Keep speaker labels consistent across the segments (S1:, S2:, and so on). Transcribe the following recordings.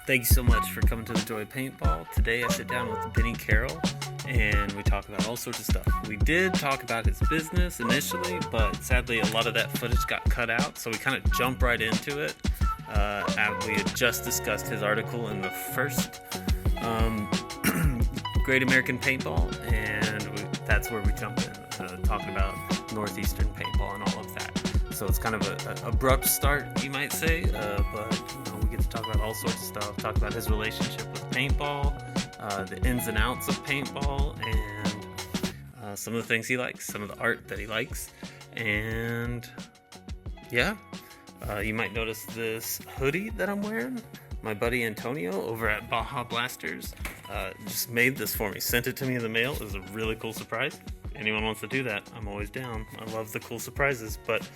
S1: Thank you so much for coming to the Joy of Paintball. Today I sit down with Benny Carroll and we talk about all sorts of stuff. We did talk about his business initially, but sadly a lot of that footage got cut out, so we kind of jump right into it. We had just discussed his article in the first Great American Paintball, and that's where we jump in, talking about Northeastern Paintball and all of that. So it's kind of an abrupt start, you might say, but we get to talk about all sorts of stuff, talk about his relationship with paintball, the ins and outs of paintball, and some of the things he likes, some of the art that he likes. And yeah, you might notice this hoodie that I'm wearing. My buddy Antonio over at Baja Blasters just made this for me, sent it to me in the mail. It was a really cool surprise. Anyone wants to do that, I'm always down. I love the cool surprises. But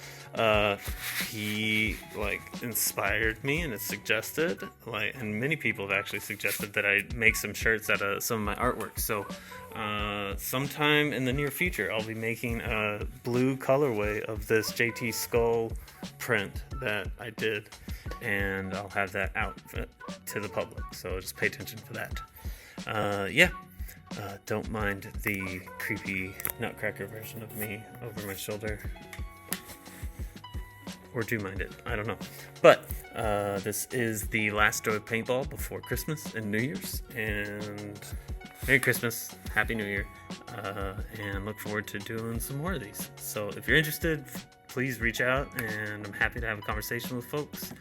S1: he inspired me and has suggested, and many people have actually suggested that I make some shirts out of some of my artwork. So sometime in the near future, I'll be making a blue colorway of this JT Skull print that I did, and I'll have that out to the public. So just pay attention for that. Don't mind the creepy Nutcracker version of me over my shoulder. Or do mind it. I don't know. But this is the last Joy of Paintball before Christmas and New Year's. And Merry Christmas, Happy New Year. And look forward to doing some more of these. So if you're interested, please reach out. And I'm happy to have a conversation with folks.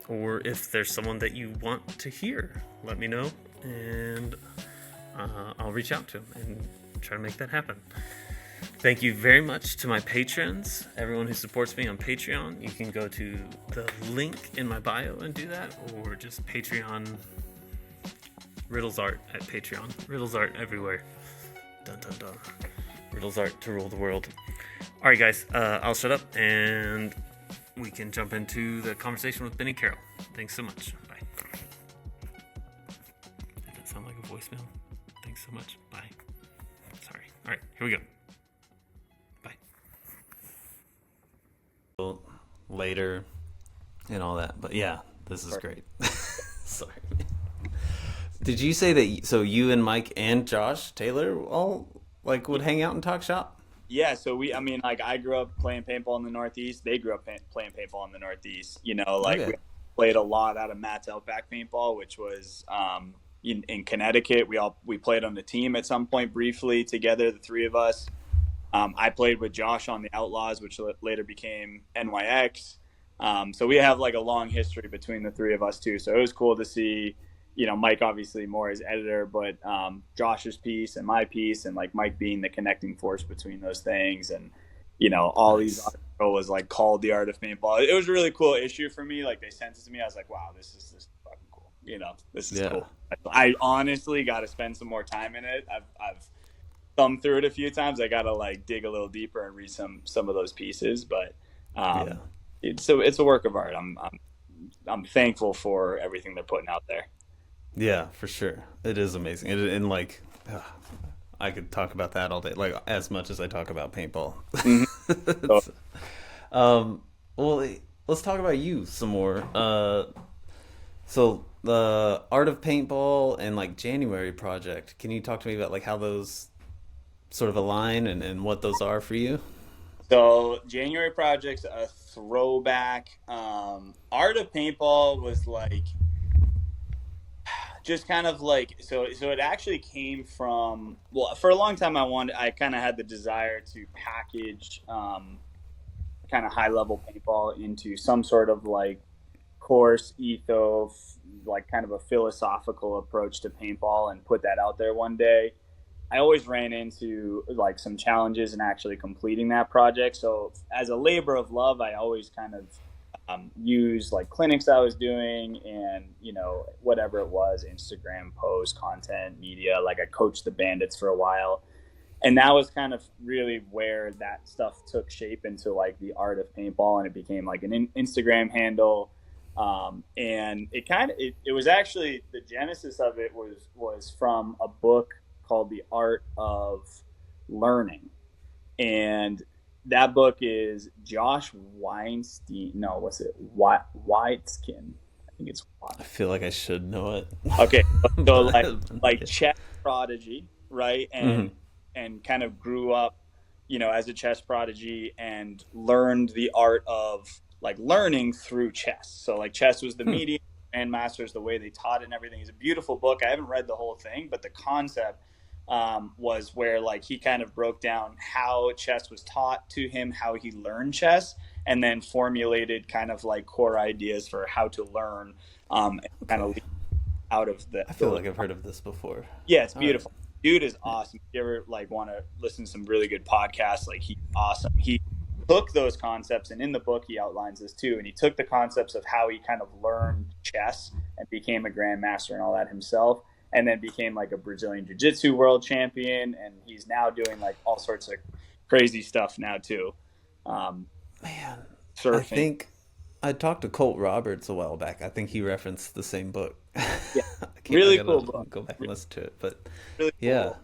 S1: Or if there's someone that you want to hear, let me know. And I'll reach out to them and try to make that happen. Thank you very much to my patrons, everyone who supports me on Patreon. You can go to the link in my bio and do that, or just Patreon, Riddles Art at Patreon. Riddles Art everywhere. Dun dun dun. Riddles Art to rule the world. Alright guys, I'll shut up and we can jump into the conversation with Benny Carroll. Thanks so much. Bye. Did that sound like a voicemail? Thanks so much. Bye. Sorry. All right, here we go. Bye. Later and all that. But yeah, this is great. Sorry. Did you say that, so you and Mike and Josh Taylor all would hang out and talk shop?
S2: Yeah, so I grew up playing paintball in the Northeast. They grew up playing paintball in the Northeast. We played a lot out of Matt's Outback Paintball, which was in Connecticut. We played on the team at some point briefly together, the three of us. I played with Josh on the Outlaws, which later became NYX. So we have a long history between the three of us too. So it was cool to see, Mike obviously more as editor, but Josh's piece and my piece, and Mike being the connecting force between those things. And, all these articles was called The Art of Paintball. It was a really cool issue for me. They sent it to me. I was like, wow, this is fucking cool. This is cool. I honestly got to spend some more time in it. I've thumbed through it a few times. I got to dig a little deeper and read some of those pieces, but it's a work of art. I'm thankful for everything they're putting out there.
S1: Yeah, for sure. It is amazing. And I could talk about that all day, as much as I talk about paintball. Well, let's talk about you some more. So the Art of Paintball and January project, can you talk to me about how those sort of align and what those are for you?
S2: So January project's a throwback. Art of Paintball was just kind of so it actually came from, for a long time I kind of had the desire to package kind of high level paintball into some sort of course ethos, kind of a philosophical approach to paintball, and put that out there one day. I always ran into some challenges in actually completing that project. So as a labor of love, I always kind of use like clinics I was doing and, whatever it was, Instagram posts, content, media. Like I coached the Bandits for a while. And that was kind of really where that stuff took shape into like the art of paintball, and it became like an Instagram handle. And it was actually, the genesis of it was from a book called The Art of Learning. And that book is Josh Weinstein. No, what's it? Whiteskin. I think it's.
S1: I feel like I should know it.
S2: Okay, so like
S1: Yeah.
S2: chess prodigy, right?
S1: Mhm.
S2: And kind of grew up, as a chess prodigy and learned the art of like learning through chess. So like chess was the
S1: Hmm.
S2: medium, Grandmasters, the way they taught it and everything. It's a beautiful book. I haven't read the whole thing, but the concept was where like he kind of broke down how chess was taught to him, how he learned chess, and then formulated kind of like core ideas for how to learn, and kind of
S1: Okay.
S2: lead out of
S1: I feel
S2: those.
S1: like I've heard of this before.
S2: Yeah, it's
S1: All right.
S2: beautiful. Dude is awesome. If you ever like want to listen to some really good podcasts, like he's awesome. He took those concepts, and in the book he outlines this too. And he took the concepts of how he kind of learned chess and became a grandmaster and all that himself, and then became like a Brazilian jiu-jitsu world champion. And he's now doing like all sorts of crazy stuff now too. Um,
S1: Man, I
S2: Surfing.
S1: think I talked to Colt Roberts a while back. I think he referenced the same book.
S2: Yeah,
S1: I
S2: really
S1: gotta
S2: cool book.
S1: go back and listen to it. But
S2: Really
S1: yeah,
S2: cool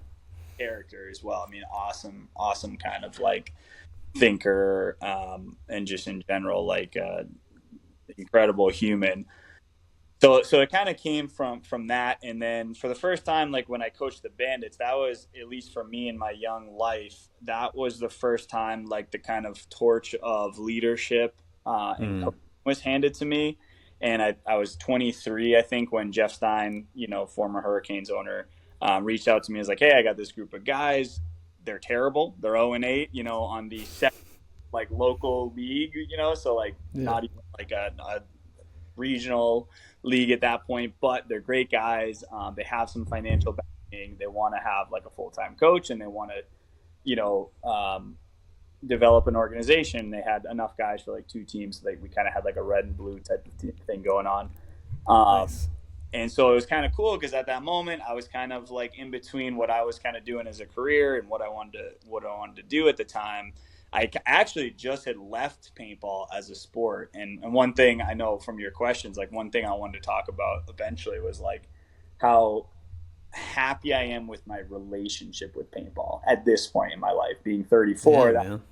S2: character as well. I mean, awesome kind of like thinker, and just in general, like incredible human. So it kind of came from that, and then for the first time, like when I coached the Bandits, that was, at least for me in my young life, that was the first time like the kind of torch of leadership and
S1: mm,
S2: coaching was handed to me. And I was 23, I think, when Jeff Stein, former Hurricanes owner, reached out to me. As like, hey, I got this group of guys. They're terrible. They're 0-8, on the second like local league, so like
S1: yeah,
S2: not even like a regional league at that point, but they're great guys. They have some financial backing. They want to have like a full time coach, and they want to, you know, um, develop an organization. They had enough guys for like two teams. So we kind of had like a red and blue type of thing going on. Um,
S1: nice.
S2: and so it was kind of cool because at that moment I was kind of like in between what I was kind of doing as a career and what I wanted to do at the time. I actually just had left paintball as a sport, and one thing I know from your questions, like one thing I wanted to talk about eventually was like how happy I am with my relationship with paintball at this point in my life, being
S1: Yeah,
S2: 34. That,
S1: man.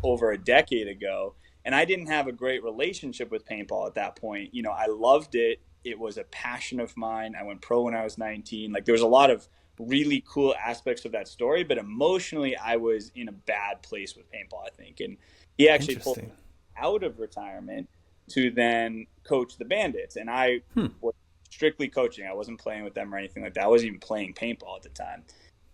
S2: over a decade ago. And I didn't have a great relationship with paintball at that point. I loved it. It was a passion of mine. I went pro when I was 19. Like there was a lot of really cool aspects of that story, but emotionally I was in a bad place with paintball, I think. And he actually pulled me
S1: Interesting.
S2: out of retirement to then coach the Bandits. And I
S1: Hmm.
S2: was strictly coaching. I wasn't playing with them or anything like that. I wasn't even playing paintball at the time.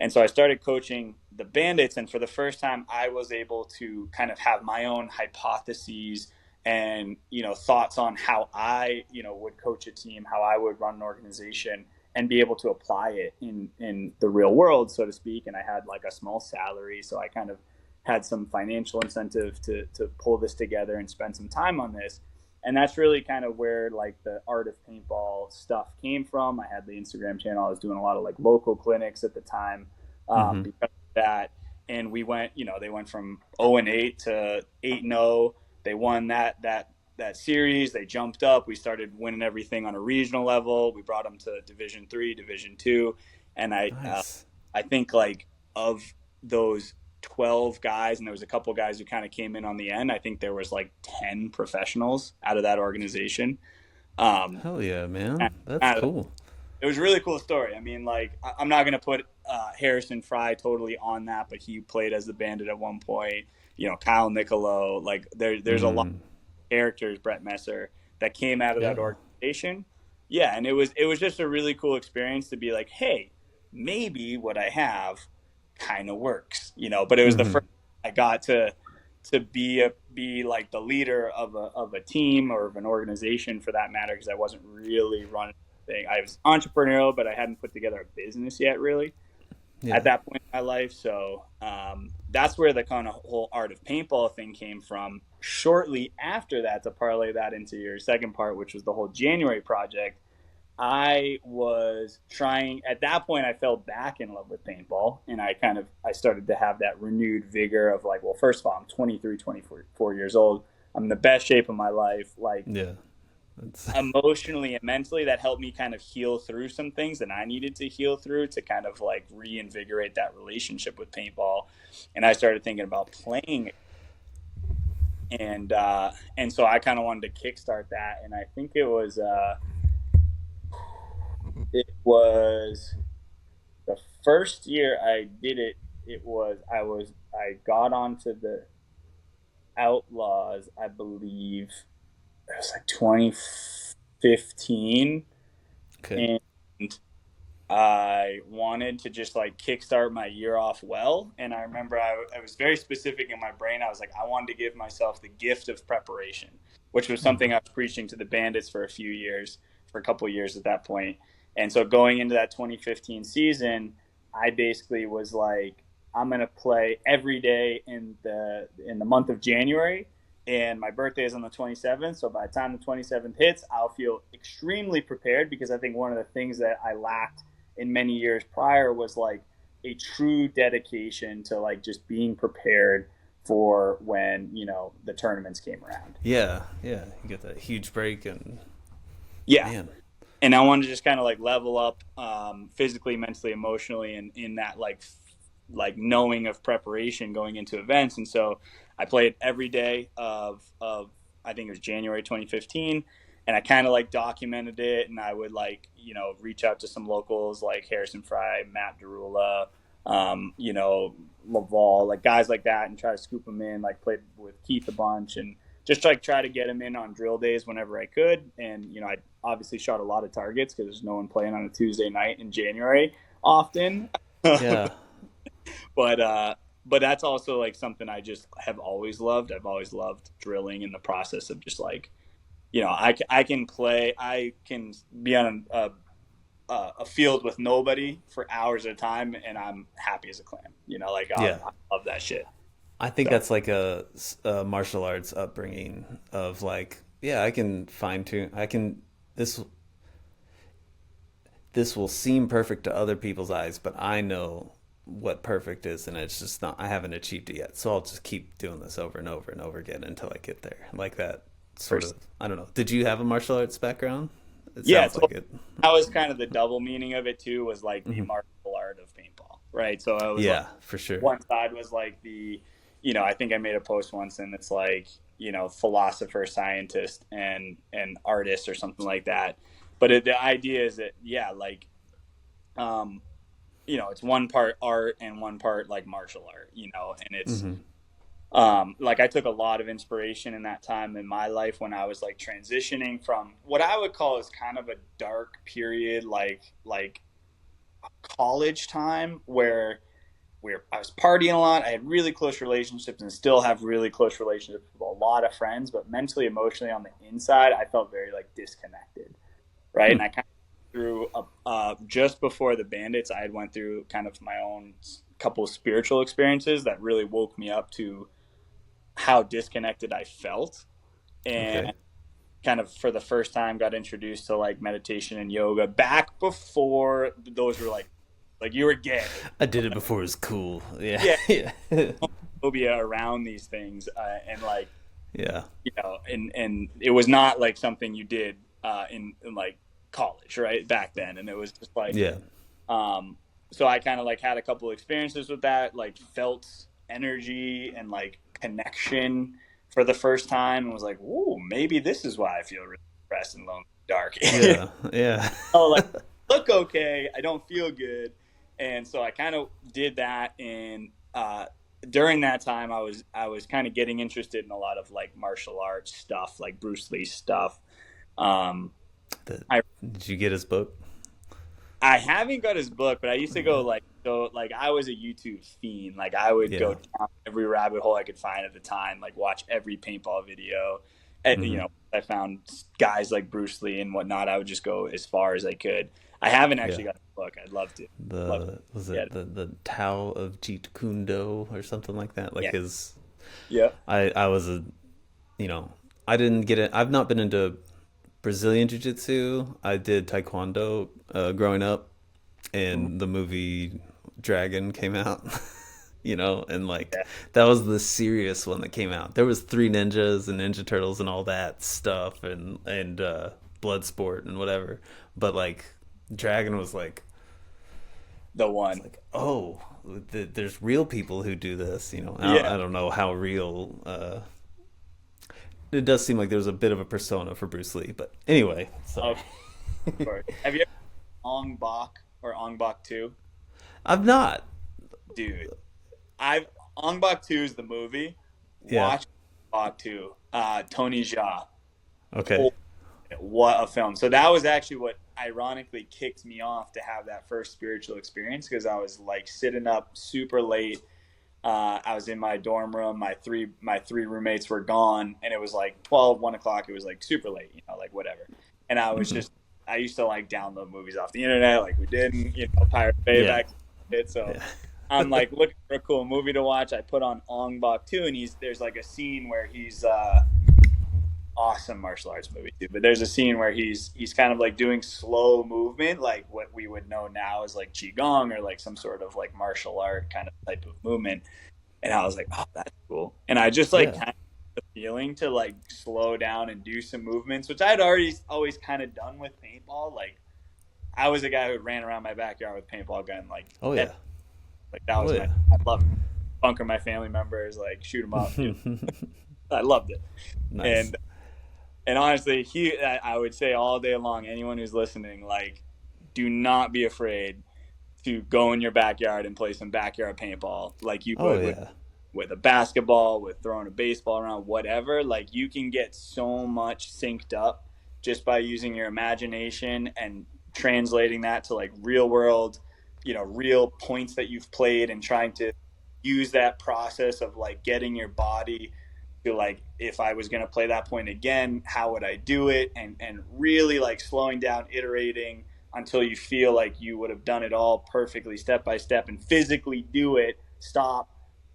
S2: And so I started coaching the Bandits, and for the first time, I was able to kind of have my own hypotheses and thoughts on how I would coach a team, how I would run an organization, and be able to apply it in the real world, so to speak. And I had like a small salary, so I kind of had some financial incentive to pull this together and spend some time on this. And that's really kind of where like the art of paintball stuff came from. I had the Instagram channel. I was doing a lot of like local clinics at the time,
S1: Mm-hmm.
S2: because of that. And we went, they went from 0-8 to 8-0. They won that series. They jumped up. We started winning everything on a regional level. We brought them to Division 3, Division 2, and
S1: Nice.
S2: I think like of those 12 guys, and there was a couple guys who kind of came in on the end. I think there was like 10 professionals out of that organization. Um,
S1: Hell yeah, man.
S2: and,
S1: That's
S2: uh,
S1: cool.
S2: it was a really cool story. I mean, like I'm not gonna put Harrison Fry totally on that, but he played as the Bandit at one point. Kyle Niccolo. Like there's a lot
S1: Mm.
S2: of characters, Brett Messer, that came out of that
S1: Yeah.
S2: organization. Yeah, and it was just a really cool experience to be like, hey, maybe what I have kind of works. But it was the
S1: Mm-hmm.
S2: first I got to be like the leader of a team or of an organization for that matter, because I wasn't really running thing. I was entrepreneurial, but I hadn't put together a business yet, really.
S1: Yeah.
S2: at that point in my life. So that's where the kind of whole art of paintball thing came from. Shortly after that, to parlay that into your second part, which was the whole January project, I was trying at that point. I fell back in love with paintball, and I started to have that renewed vigor of like, well, first of all, I'm 23, 24 years old. I'm in the best shape of my life. Like
S1: Yeah. That's
S2: emotionally and mentally, that helped me kind of heal through some things that I needed to heal through to kind of like reinvigorate that relationship with paintball. And I started thinking about playing, and so I kind of wanted to kickstart that. And I think it was the first year I did it. I got onto the Outlaws, I believe it was like 2015,
S1: okay.
S2: and I wanted to just like kickstart my year off well. And I remember I was very specific in my brain. I was like, I wanted to give myself the gift of preparation, which was something I was preaching to the Bandits for for a couple of years at that point. And so going into that 2015 season, I basically was like, I'm going to play every day in the month of January. And my birthday is on the 27th. So by the time the 27th hits, I'll feel extremely prepared, because I think one of the things that I lacked in many years prior was like a true dedication to like just being prepared for when the tournaments came around.
S1: Yeah. Yeah. You get that huge break and
S2: Yeah,
S1: man.
S2: and I wanted to just kind of like level up, physically, mentally, emotionally, and in that like knowing of preparation going into events. And so I played every day of I think it was January 2015, and I kind of like documented it. And I would like reach out to some locals like Harrison Fry, Matt Derula, Laval, like guys like that, and try to scoop them in. Like played with Keith a bunch, and just like try to get them in on drill days whenever I could. And I obviously shot a lot of targets because there's no one playing on a Tuesday night in January often.
S1: Yeah.
S2: But that's also like something I just have always loved. I've always loved drilling in the process of just like, I can play, I can be on a field with nobody for hours at a time, and I'm happy as a clam. Like
S1: Yeah.
S2: I love that shit.
S1: I think
S2: So
S1: that's like a martial arts upbringing of like, yeah, I can fine tune. I can this this will seem perfect to other people's eyes, but I know what perfect is, and it's just not. I haven't achieved it yet, so I'll just keep doing this over and over and over again until I get there. Like that sort of.
S2: first,
S1: I don't know. Did you have a martial arts background? It
S2: yeah,
S1: sounds
S2: so
S1: like it.
S2: that was kind of the double meaning of it too, was like the
S1: Hmm.
S2: martial art of paintball, right? So I was like,
S1: Yeah, for sure.
S2: one side was like I think I made a post once, and it's like, philosopher, scientist, and artist or something like that. But the idea is that, yeah, like, um, it's one part art and one part like martial art, and it's,
S1: Hmm.
S2: like I took a lot of inspiration in that time in my life when I was like transitioning from what I would call is kind of a dark period, like college time, where I was partying a lot. I had really close relationships and still have really close relationships with a lot of friends, but mentally, emotionally, on the inside, I felt very like disconnected, right?
S1: Hmm.
S2: And I kind of through just before the Bandits, I had went through kind of my own couple of spiritual experiences that really woke me up to how disconnected I felt,
S1: Okay.
S2: and kind of for the first time got introduced to like meditation and yoga back before those were like you were gay.
S1: I did it before it was cool. Yeah.
S2: Yeah,
S1: Yeah.
S2: phobia around these things, and like
S1: Yeah.
S2: and it was not like something you did in like college, right, back then. And it was just like,
S1: Yeah.
S2: um so I kind of like had a couple experiences with that, like felt energy and like connection for the first time, and was like, "Ooh, maybe this is why I feel really depressed and lonely, and dark."
S1: Yeah. Yeah.
S2: Oh, like, look okay, I don't feel good. And so I kind of did that. And during that time, I was kind of getting interested in a lot of like martial arts stuff, like Bruce Lee stuff. um
S1: The,
S2: i
S1: did you get his book?
S2: I haven't got his book, but I used to go like I was a YouTube fiend. Like I would go
S1: Yeah.
S2: down every rabbit hole I could find at the time, like watch every paintball video, You
S1: Hmm.
S2: know, I found guys like Bruce Lee and whatnot. I would just go as far as I could. I haven't
S1: Yeah.
S2: actually got the book. I'd love to. Love to
S1: The was
S2: get
S1: it
S2: it.
S1: the Tao of Jeet Kune Do or something like that? Like
S2: Yeah.
S1: his.
S2: Yeah.
S1: I was a you know I didn't get it. I've not been into Brazilian Jiu Jitsu. I did Taekwondo growing up,
S2: Mhm.
S1: and the movie Dragon came out. And like
S2: Yeah.
S1: that was the serious one that came out. There was Three Ninjas and Ninja Turtles and all that stuff and Bloodsport and whatever. But like Dragon was like
S2: The
S1: it's
S2: one.
S1: like oh, there's real people who do this.
S2: Yeah.
S1: I don't know how real. It does seem like there's a bit of a persona for Bruce Lee, but anyway, sorry.
S2: Of course. Have you ever Ong Bak or Ong Bak 2?
S1: I'm not.
S2: Dude, I've Ong Bak 2 is the movie.
S1: Yeah.
S2: Watch Ong Bak 2. Tony Jaa.
S1: Okay.
S2: What a film. So that was actually what ironically kicked me off to have that first spiritual experience, because I was like sitting up super late. I was in my dorm room. My three roommates were gone, and it was like 12, 1 o'clock. It was like super late, like whatever. And
S1: Hmm.
S2: I used to like download movies off the internet, like we didn't, Pirate Bay
S1: Yeah.
S2: back then. So
S1: Yeah.
S2: I'm like looking for a cool movie to watch. I put on Ong Bak 2, and there's like a scene where he's awesome martial arts movie too. But there's a scene where he's kind of like doing slow movement, like what we would know now as like qigong or like some sort of like martial art kind of type of movement. And I was like, oh, that's cool. And I just like
S1: Yeah.
S2: kind of the feeling to like slow down and do some movements, which I'd already always kind of done with paintball. Like I was a guy who ran around my backyard with paintball gun, like
S1: Oh yeah.
S2: like that
S1: Oh
S2: was
S1: yeah.
S2: I loved it. Bunker my family members, like shoot them up. I loved it.
S1: Nice.
S2: And honestly, I would say all day long, anyone who's listening, like, do not be afraid to go in your backyard and play some backyard paintball like you
S1: Oh
S2: would
S1: yeah.
S2: with a basketball, with throwing a baseball around, whatever. Like, you can get so much synced up just by using your imagination and translating that to like real world, real points that you've played, and trying to use that process of like getting your body to like, if I was going to play that point again, how would I do it? And really like slowing down, iterating until you feel like you would have done it all perfectly step by step, and physically do it. Stop,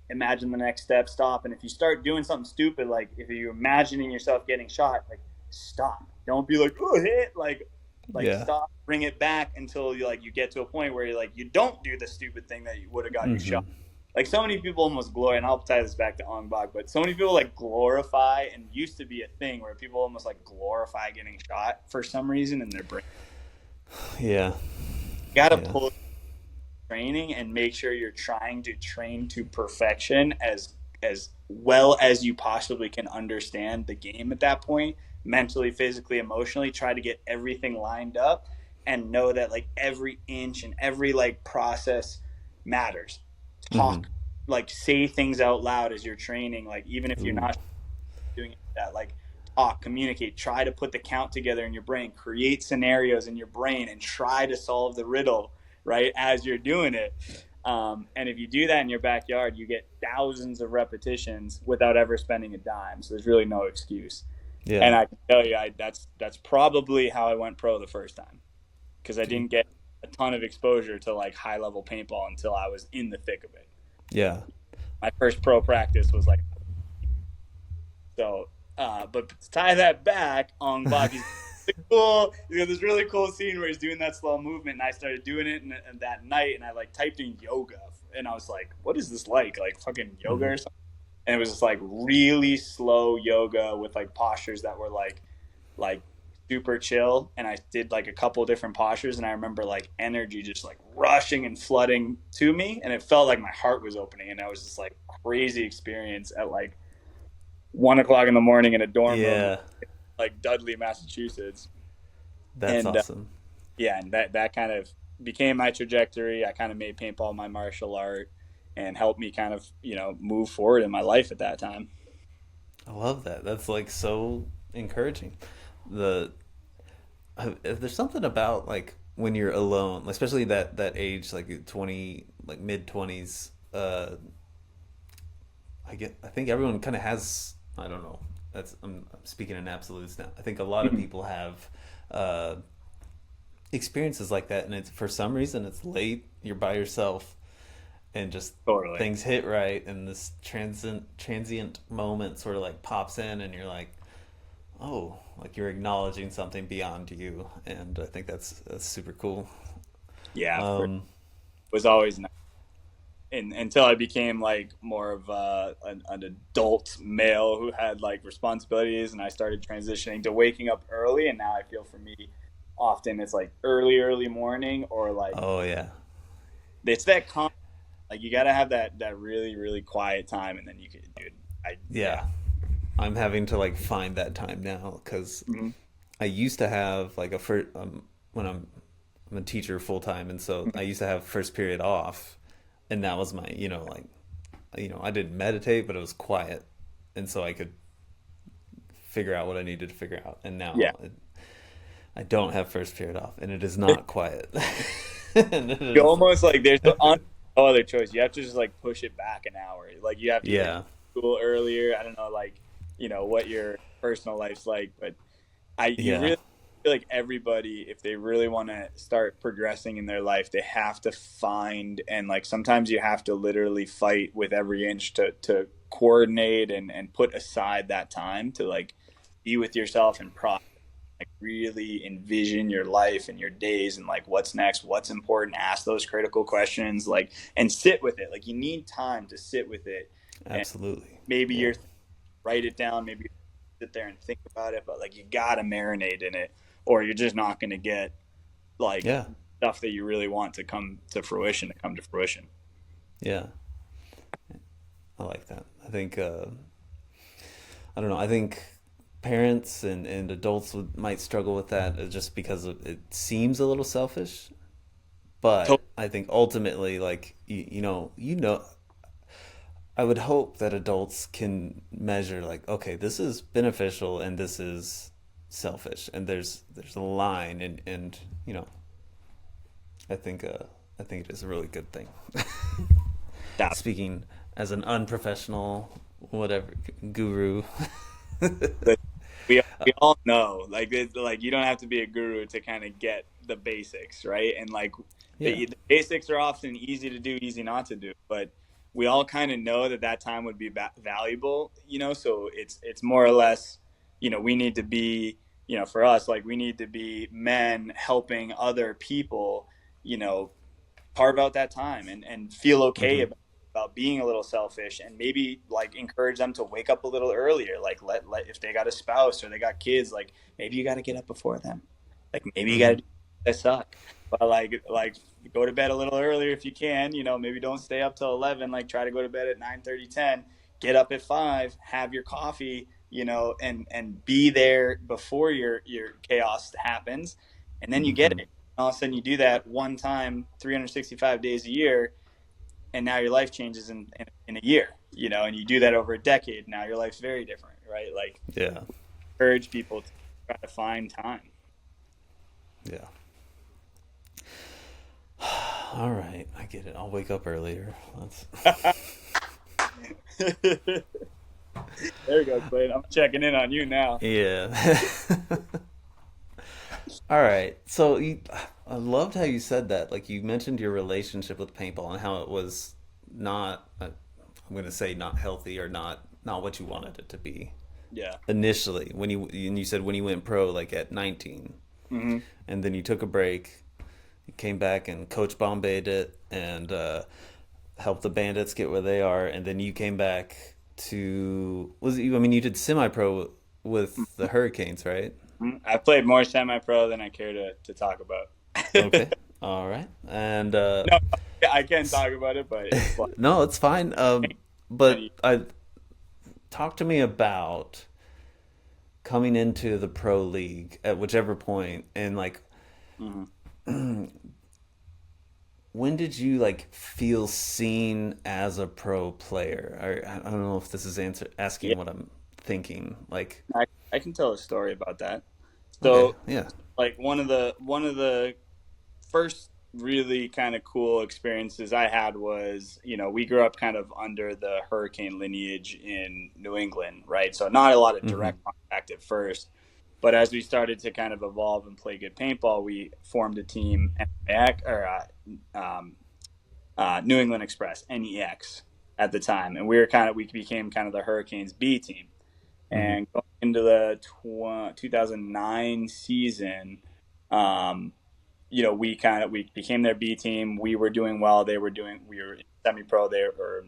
S2: imagine the next step, stop. And if you start doing something stupid, like if you're imagining yourself getting shot, like stop. Don't be like, oh, hit, like
S1: Yeah.
S2: stop, bring it back until you get to a point where you don't do the stupid thing that you would have got you
S1: Hmm.
S2: shot. Like so many people almost glorify, and I'll tie this back to Ong Bak, but so many people like glorify, and used to be a thing where people almost like glorify getting shot for some reason in their brain.
S1: Yeah.
S2: You got to
S1: Yeah.
S2: pull training and make sure you're trying to train to perfection as well as you possibly can understand the game at that point, mentally, physically, emotionally. Try to get everything lined up and know that like every inch and every like process matters.
S1: Hmm.
S2: Talk, like say things out loud as you're training, like even if you're
S1: Ooh.
S2: not doing that, like talk, communicate, try to put the count together in your brain, create scenarios in your brain, and try to solve the riddle right as you're doing it. And if you do that in your backyard, you get thousands of repetitions without ever spending a dime. So there's really no excuse.
S1: Yeah.
S2: And I can tell you, that's probably how I went pro the first time, because I
S1: Dude.
S2: didn't get a ton of exposure to like high level paintball until I was in the thick of it.
S1: Yeah.
S2: My first pro practice was like so. But to tie that back, Ong Bak is cool. He's got this really cool scene where he's doing that slow movement, and I started doing it and that night, and I like typed in yoga, and I was like, "What is this like fucking yoga
S1: Hmm.
S2: or something?" And it was just like really slow yoga with like postures that were like super chill. And I did like a couple different postures, and I remember like energy just like rushing and flooding to me, and it felt like my heart was opening, and that was just like crazy experience at like 1 o'clock in the morning in a dorm room,
S1: Yeah.
S2: like Dudley, Massachusetts.
S1: That's
S2: And
S1: awesome.
S2: yeah, and that kind of became my trajectory. I kind of made paintball my martial art and helped me kind of move forward in my life at that time.
S1: I love that. That's like so encouraging. The There's something about like when you're alone, especially that age, like 20, like mid 20s. I think everyone kind of has, I don't know, that's I'm speaking in absolutes now. I think a lot of people have uh, experiences like that, and it's for some reason it's late. You're by yourself, and just
S2: Totally.
S1: things hit right, and this transient moment sort of like pops in, and you're like, oh, like you're acknowledging something beyond you, and I think that's super cool.
S2: Yeah, for,
S1: Um,
S2: was always nice. And until I became like more of an adult male who had like responsibilities, and I started transitioning to waking up early. And now I feel for me, often it's like early morning, or like
S1: oh yeah,
S2: it's that calm. Like you got to have that really quiet time, and then you can, dude. I yeah.
S1: yeah. I'm having to like find that time now because
S2: Hmm.
S1: I used to have like a first when I'm a teacher full time, and so I used to have first period off, and that was my like I didn't meditate, but it was quiet, and so I could figure out what I needed to figure out. And
S2: Yeah.
S1: now I don't have first period off, and it is not quiet. And it
S2: You
S1: is,
S2: almost like there's no other choice. You have to just like push it back an hour. Like you have to get
S1: yeah,
S2: to school earlier. I don't know, like what your personal life's like, but I you
S1: yeah,
S2: really feel like everybody, if they really want to start progressing in their life, they have to find, and like sometimes you have to literally fight with every inch to coordinate and put aside that time to like be with yourself and process, like really envision your life and your days and like what's next, what's important, ask those critical questions, like, and sit with it. Like you need time to sit with it, and
S1: absolutely,
S2: maybe
S1: yeah,
S2: you're write it down, maybe sit there and think about it, but like you gotta marinate in it, or you're just not gonna get like
S1: yeah,
S2: stuff that you really want to come to fruition.
S1: yeah. I like that. I think I don't know. I think parents and adults might struggle with that just because it seems a little selfish.
S2: To-
S1: But I think ultimately, like I would hope that adults can measure like, okay, this is beneficial and this is selfish, and there's a line, and I think I think it is a really good thing.
S2: that
S1: Speaking as an unprofessional, whatever guru.
S2: that we all know, like like you don't have to be a guru to kind of get the basics, right? And like
S1: Yeah.
S2: the basics are often easy to do, easy not to do, but we all kind of know that that time would be valuable, so it's more or less, we need to be, for us, like we need to be men helping other people, you know carve out that time and feel okay
S1: Mm-hmm.
S2: about being a little selfish, and maybe like encourage them to wake up a little earlier, like let if they got a spouse or they got kids, like maybe you got to get up before them, like maybe you got
S1: Mm-hmm.
S2: to do that suck, but like go to bed a little earlier if you can, maybe don't stay up till 11, like try to go to bed at 9:30, 10, get up at 5, have your coffee, and be there before your chaos happens, and then you get
S1: Mm-hmm.
S2: it. All of a sudden you do that one time 365 days a year, and now your life changes in a year, and you do that over a decade, now your life's very different, right? Like
S1: Yeah.
S2: encourage people to try to find time.
S1: Yeah. All right, I get it. I'll wake up earlier. That's
S2: There you go, Clayton. I'm checking in on you now.
S1: yeah. All right. So I loved how you said that. Like you mentioned your relationship with paintball and how it was not. I'm going to say not healthy or not what you wanted it to be
S2: Yeah.
S1: initially. And you said when you went pro like at 19,
S2: Hmm.
S1: and then you took a break. You came back and Coach Bombayed it and helped the Bandits get where they are, and then you came back to was it, I mean you did semi pro with the Hurricanes, right?
S2: I played more semi-pro than I care to talk about.
S1: Okay. All right. And
S2: No, I can talk about it, but it's like
S1: no, it's fine. But
S2: many.
S1: I talk to me about coming into the pro league at whichever point, and like
S2: Mhm.
S1: when did you like feel seen as a pro player? I don't know if this is
S2: Yeah,
S1: asking what I'm thinking. Like,
S2: I can tell a story about that.
S1: okay,
S2: So
S1: yeah.
S2: like one of the first really kind of cool experiences I had was, we grew up kind of under the hurricane lineage in New England, right? So not a lot of
S1: Mm-hmm.
S2: direct contact at first, but as we started to kind of evolve and play good paintball, we formed a team, New England Express, NEX at the time, and we became kind of the Hurricanes B team.
S1: Mm-hmm.
S2: And going into the 2009 season, um, we became their B team. We were doing well. We were semi pro. They were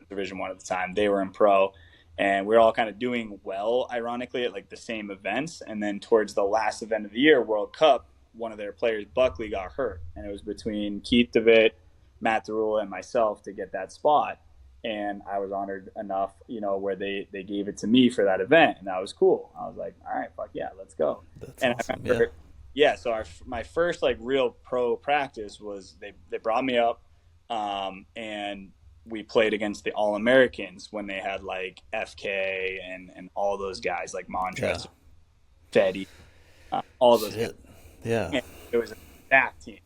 S2: Division One at the time. They were in pro, and we were all kind of doing well. Ironically, at like the same events. And then towards the last event of the year, World Cup, one of their players, Buckley, got hurt, and it was between Keith Devitt, Matt Derula, and myself to get that spot. And I was honored enough, where they gave it to me for that event, and that was cool. I was like, all right, fuck yeah, let's go.
S1: That's
S2: And I
S1: awesome. Yeah.
S2: remember, so my first like real pro practice was they brought me up, and we played against the All Americans when they had like FK and all those guys like
S1: Yeah.
S2: Montrez, Fetty, all those guys.
S1: Shit. Yeah.
S2: And it was a stacked team.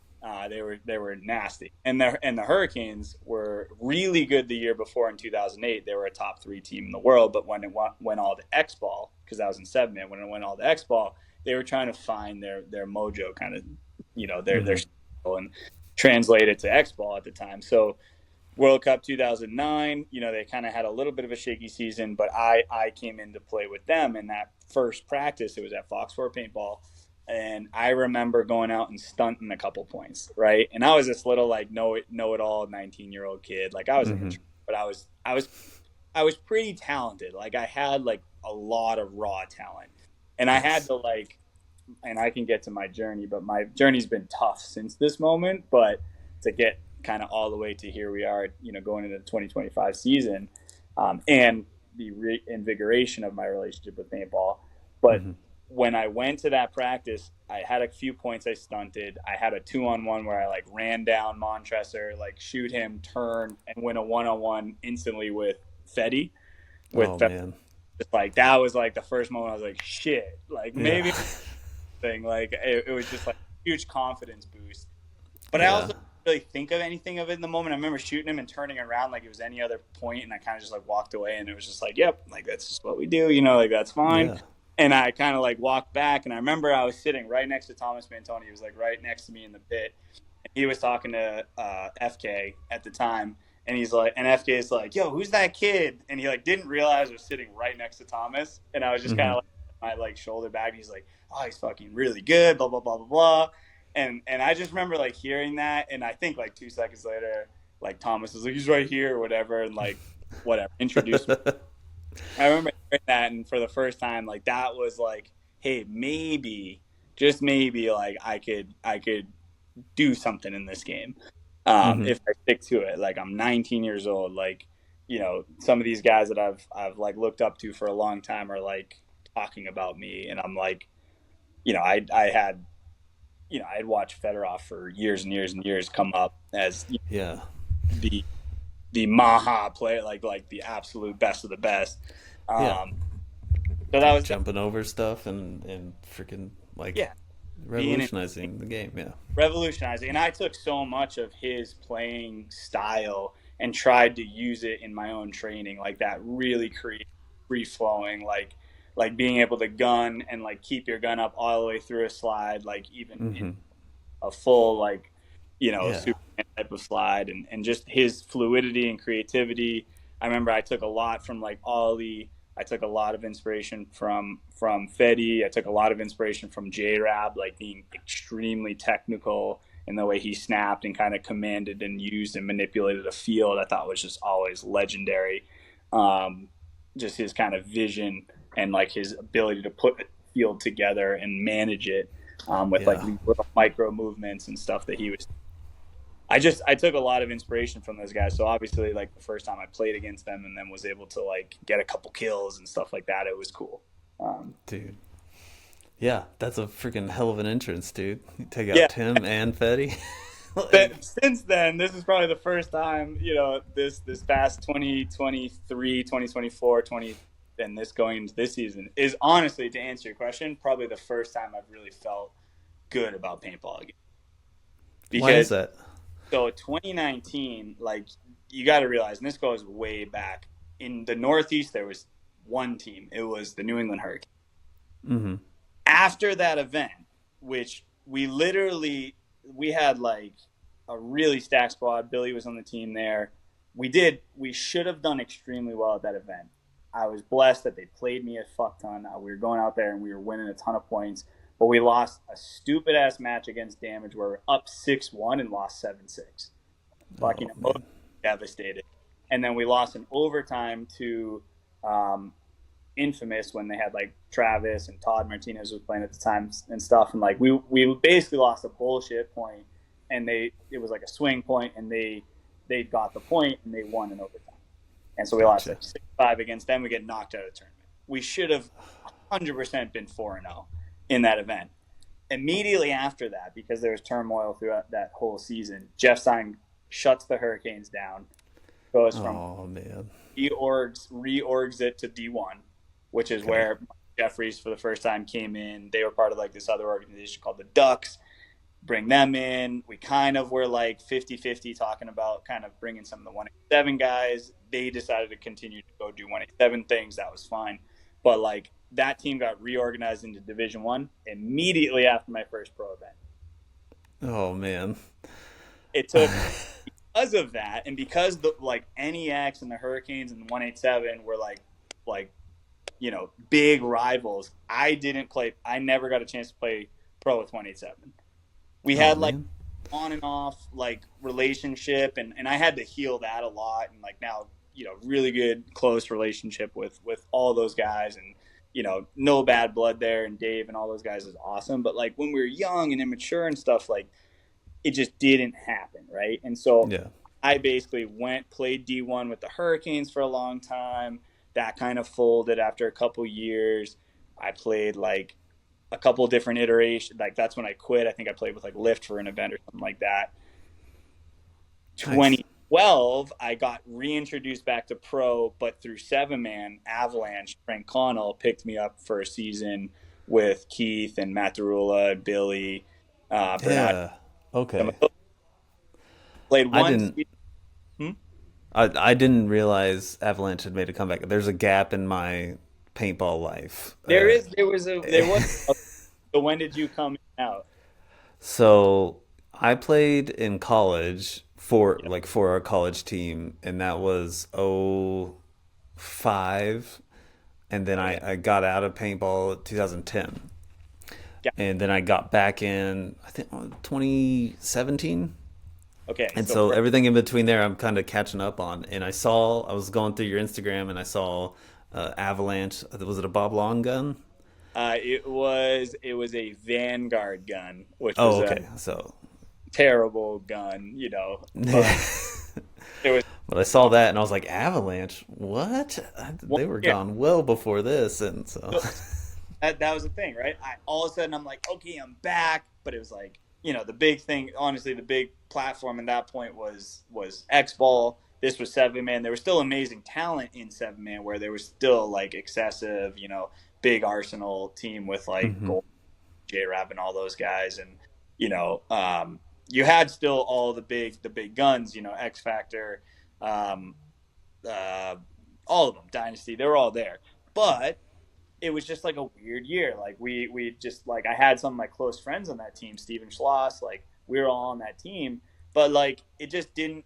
S2: They were nasty, and the Hurricanes were really good the year before in 2008. They were a top 3 team in the world, but when it went all to X ball, because I was in 7-man, when it went all to X ball, they were trying to find their mojo, kind of, their style, and translate it to X ball at the time. So World Cup 2009, they kind of had a little bit of a shaky season, but I came in to play with them in that first practice. It was at Fox 4 Paintball. And I remember going out and stunting a couple points, right? And I was this little like know it all 19-year-old kid. Like I was
S1: Mm-hmm.
S2: but I was pretty talented. Like I had like a lot of raw talent. And I had
S1: Nice.
S2: to like, and I can get to my journey, but my journey's been tough since this moment. But to get kind of all the way to here we are, going into the 2025 season, and the reinvigoration of my relationship with paintball. But
S1: Mm-hmm.
S2: when I went to that practice, I had a few points I stunted. I had a 2-on-1 where I like ran down Montresor, like shoot him, turn, and win a 1-on-1 instantly with Fetty.
S1: Oh
S2: Just
S1: man.
S2: like that was like the first moment I was like, shit, like
S1: Yeah.
S2: maybe thing. Like it was just like a huge confidence boost. But I
S1: Yeah.
S2: also didn't really think of anything of it in the moment. I remember shooting him and turning around like it was any other point, and I kind of just like walked away, and it was just like, yep, like that's just what we do, like that's fine.
S1: Yeah.
S2: And I kind of like walked back, and I remember I was sitting right next to Thomas Mantoni. He was like right next to me in the pit, and he was talking to FK at the time, and he's like, and FK is like, yo, who's that kid? And he like didn't realize I was sitting right next to Thomas, and I was just kind
S1: Mm-hmm.
S2: of like my like shoulder back, and he's like, oh, he's fucking really good, blah blah blah blah blah. And I just remember like hearing that, and I think like 2 seconds later, like Thomas was like, he's right here or whatever, and like whatever, introduced me. I remember hearing that, and for the first time, like that was like, hey, maybe, just maybe, like I could do something in this game,
S1: Mm-hmm.
S2: if I stick to it. Like I'm 19 years old. Like some of these guys that I've like looked up to for a long time are like talking about me, and I'm like, I had I had watched Fedorov for years and years and years come up as
S1: Yeah.
S2: the Maha player, like the absolute best of the best.
S1: Yeah.
S2: Um, so that
S1: Like
S2: was
S1: jumping over stuff and freaking like
S2: yeah, being
S1: revolutionizing the game. Yeah.
S2: revolutionizing. And I took so much of his playing style and tried to use it in my own training, like that really creative, free flowing, like being able to gun and like keep your gun up all the way through a slide, like even in
S1: Mm-hmm.
S2: a full like
S1: Yeah.
S2: Superman type of slide, and just his fluidity and creativity. I remember I took a lot from like Ollie. I took a lot of inspiration from Fetty. I took a lot of inspiration from J Rab, like being extremely technical in the way he snapped and kind of commanded and used and manipulated a field. I thought was just always legendary. Um, just his kind of vision and like his ability to put a field together and manage it, with like
S1: Yeah.
S2: these little micro movements and stuff that he was. I took a lot of inspiration from those guys. So obviously, like the first time I played against them and then was able to like get a couple kills and stuff like that, it was cool.
S1: Dude. Yeah, that's a freaking hell of an entrance, dude. You take
S2: Yeah.
S1: out Tim and Fetty.
S2: But
S1: Like,
S2: since then, this is probably the first time, this past 2023, 2024, 20, and this going into this season is honestly, to answer your question, probably the first time I've really felt good about paintball again.
S1: Why is
S2: because
S1: that?
S2: so 2019, like you got to realize, and this goes way back in the Northeast, there was one team. It was the New England Hurricanes.
S1: Mm-hmm.
S2: After that event, which we had like a really stacked squad. Billy was on the team there. We should have done extremely well at that event. I was blessed that they played me a fuck ton. We were going out there and we were winning a ton of points, but we lost a stupid ass match against Damage where we're up 6-1 and lost 7-6. Fucking
S1: Oh man.
S2: devastated. And then we lost in overtime to um, Infamous when they had like Travis and Todd Martinez was playing at the time and stuff. And like we basically lost a bullshit point, and it was like a swing point, and they got the point and they won in overtime. And so we lost
S1: Gotcha.
S2: like 6-5 against them. We get knocked out of the tournament. We should have 100% been 4-0 in that event. Immediately after that, because there was turmoil throughout that whole season, Jeff Stein shuts the Hurricanes down, goes from
S1: Oh man.
S2: reorgs it to D1, which is
S1: Okay.
S2: where Jeff Reese for the first time came in. They were part of like this other organization called the Ducks. Bring them in. We kind of were like 50-50 talking about kind of bringing some of the 187 guys. They decided to continue to go do 187 things. That was fine. But like that team got reorganized into Division One immediately after my first pro event.
S1: Oh man.
S2: It took because of that, and because the like NEX and the Hurricanes and the 187 were like big rivals. I didn't play. I never got a chance to play pro with 187. We
S1: Oh
S2: had like
S1: man.
S2: on and off like relationship, and I had to heal that a lot, and like now really good close relationship with all those guys, and no bad blood there, and Dave and all those guys is awesome. But like when we were young and immature and stuff, like it just didn't happen, right? And so
S1: Yeah.
S2: I basically played D1 with the Hurricanes for a long time. That kind of folded after a couple years. I played like a couple different iterations. Like that's when I quit. I think I played with like Lyft for an event or something like that.
S1: Nice.
S2: 2012, I got reintroduced back to pro, but through Seven Man Avalanche. Frank Connell picked me up for a season with Keith and Matt Derula, Billy, Bernard.
S1: Yeah. Okay.
S2: Played
S1: I
S2: one
S1: didn't.
S2: season. Hmm?
S1: I didn't realize Avalanche had made a comeback. There's a gap in my paintball life.
S2: There was. So when did you come out?
S1: So I played in college for
S2: Yeah.
S1: for our college team, and that was 05, and then
S2: Okay.
S1: I got out of paintball in 2010,
S2: Yeah.
S1: and then I got back in I think 2017.
S2: Okay.
S1: And
S2: So
S1: so everything in between there, I'm kind of catching up on. And I was going through your Instagram, and I saw Avalanche. Was it a Bob Long gun?
S2: it was a Vanguard gun, which was
S1: Oh,
S2: a
S1: okay. So,
S2: terrible gun, but
S1: but
S2: it was
S1: I saw that, and I was like, Avalanche? What?
S2: one
S1: They were
S2: year.
S1: gone well before this, and so,
S2: So that was the thing, right? All of a sudden I'm like, okay, I'm back, but it was like, the big thing, honestly, the big platform at that point was X Ball. This was Seven Man. There was still amazing talent in Seven Man, where there was still like excessive, big Arsenal team with like
S1: hmm
S2: Gold, J Rab, and all those guys, and you know, you had still all the big guns, X Factor, um, uh, all of them, Dynasty, they were all there, but it was just like a weird year. Like we just like I had some of my close friends on that team, Steven Schloss, like we were all on that team, but like it just didn't.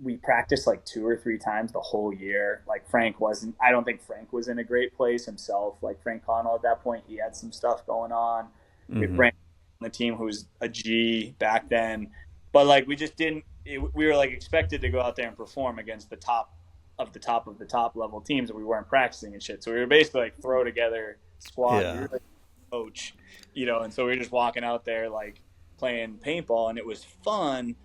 S2: We practiced like 2 or 3 times the whole year. Like Frank wasn't. I don't think Frank was in a great place himself. Like Frank Connell at that point, he had some stuff going on. We had
S1: hmm
S2: Brandon on the team who was a G back then, but like we just didn't. We were like expected to go out there and perform against the top of the top of the top level teams, and we weren't practicing and shit. So we were basically like throw together squad. We
S1: yeah,
S2: were like coach, and so we were just walking out there like playing paintball, and it was fun.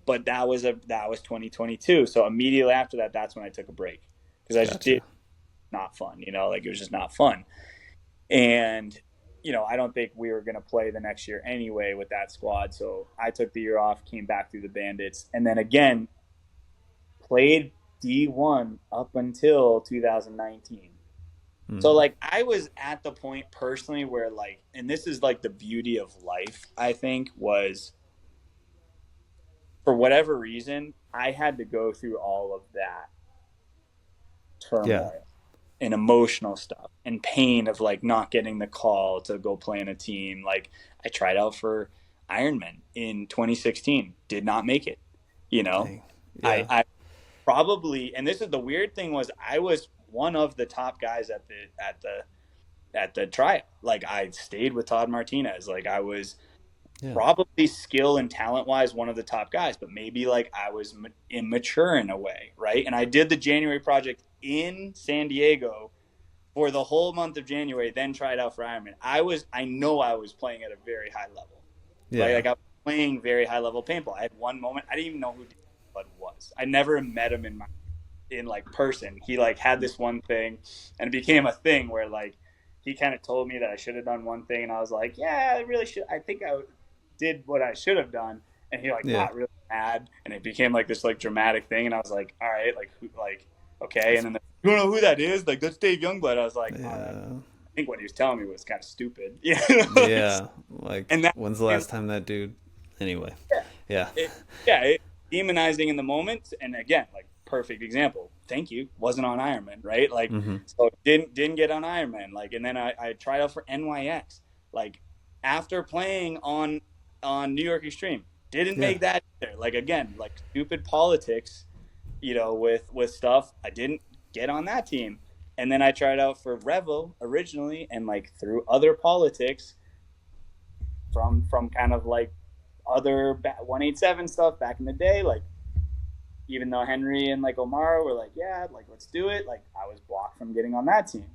S2: But that was 2022. So immediately after that, that's when I took a break because I just
S1: gotcha.
S2: did not fun. Like it was just not fun. And I don't think we were going to play the next year anyway with that squad. So I took the year off, came back through the Bandits, and then again played D1 up until 2019. So
S1: Mm.
S2: like I was at the point personally where like, and this is like the beauty of life, I think, was for whatever reason, I had to go through all of that
S1: Yeah.
S2: turmoil and emotional stuff and pain of like not getting the call to go play in a team. Like I tried out for Ironman in 2016, did not make it. You know,
S1: Dang.
S2: I,
S1: Yeah.
S2: I probably, and this is the weird thing, was I was one of the top guys at the tryout. Like I stayed with Todd Martinez. Like I was
S1: Yeah.
S2: probably skill and talent wise one of the top guys, but maybe like I was immature in a way, right? And I did the January project in San Diego for the whole month of January, then tried out for Ironman. I know I was playing at a very high level, right?
S1: Yeah.
S2: Like I was playing very high level paintball. I had one moment, I didn't even know who Bud was. I never met him in like person. He like had this one thing, and it became a thing where like he kind of told me that I should have done one thing, and I was like, yeah, I really should. I think I did what I should have done, and he like
S1: Yeah.
S2: got really mad, and it became like this like dramatic thing, and I was like, all right, like who, like okay, and then you don't know who that is? Like that's Dave Youngblood. I was like, all right.
S1: Yeah.
S2: I think what he was telling me was kind of stupid,
S1: Yeah. Like,
S2: and that
S1: when's the last time that dude? Anyway.
S2: yeah,
S1: Yeah.
S2: demonizing in the moment, and again, like perfect example. Thank you. Wasn't on Ironman, right? Like,
S1: Mm-hmm.
S2: so didn't get on Ironman. Like, and then I tried out for NYX. Like, after playing on New York Extreme, didn't
S1: Yeah.
S2: make that either. Like again, like stupid politics, with stuff. I didn't get on that team, and then I tried out for Revo originally, and like through other politics from kind of like other 187 stuff back in the day, like even though Henry and like Omar were like, yeah, like let's do it, like I was blocked from getting on that team.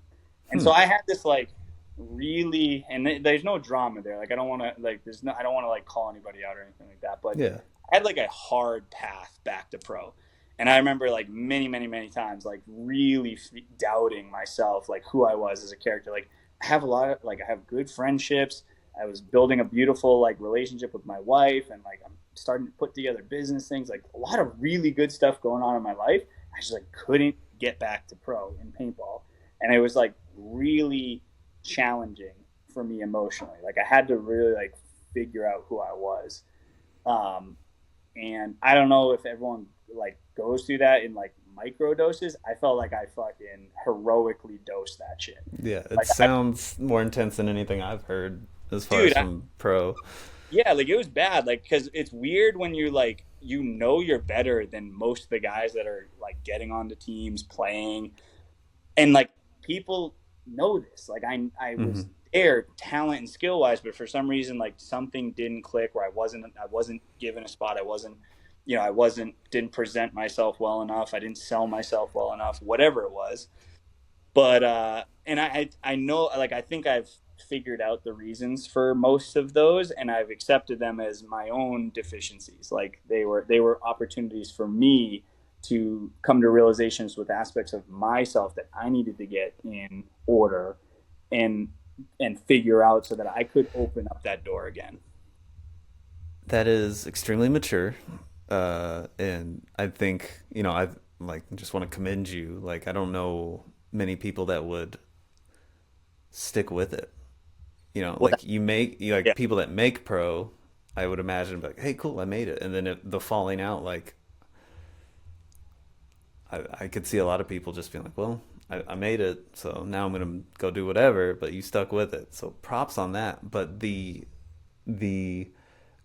S2: And so I had this like really, and there's no drama there. Like I don't want to like, I don't want to like call anybody out or anything like that. But
S1: Yeah.
S2: I had like a hard path back to pro. And I remember like many, many, many times, like really doubting myself, like who I was as a character. Like I have I have good friendships. I was building a beautiful like relationship with my wife, and like I'm starting to put together business things, like a lot of really good stuff going on in my life. I just like couldn't get back to pro in paintball, and it was like really challenging for me emotionally. Like I had to really like figure out who I was, and I don't know if everyone like goes through that in like micro doses. I felt like I fucking heroically dosed that shit.
S1: Yeah. It
S2: Like
S1: sounds more intense than anything I've heard as far as
S2: dude,
S1: from pro.
S2: yeah, like it was bad. Like, because it's weird when you like, you're better than most of the guys that are like getting onto teams playing, and like people know this. Like, I was
S1: Mm-hmm.
S2: there, talent and skill wise, but for some reason, like something didn't click where I wasn't given a spot. I wasn't, didn't present myself well enough. I didn't sell myself well enough. Whatever it was, but and I know, like I think I've figured out the reasons for most of those, and I've accepted them as my own deficiencies. Like they were opportunities for me to come to realizations with aspects of myself that I needed to get in order and figure out so that I could open up that door again.
S1: That is extremely mature. And I think, I like just want to commend you. Like, I don't know many people that would stick with it.
S2: Well,
S1: Like
S2: yeah,
S1: like people that make pro, I would imagine like, hey, cool, I made it. And then the falling out, like, I could see a lot of people just being like, well, I made it, so now I'm gonna go do whatever. But you stuck with it, so props on that. But the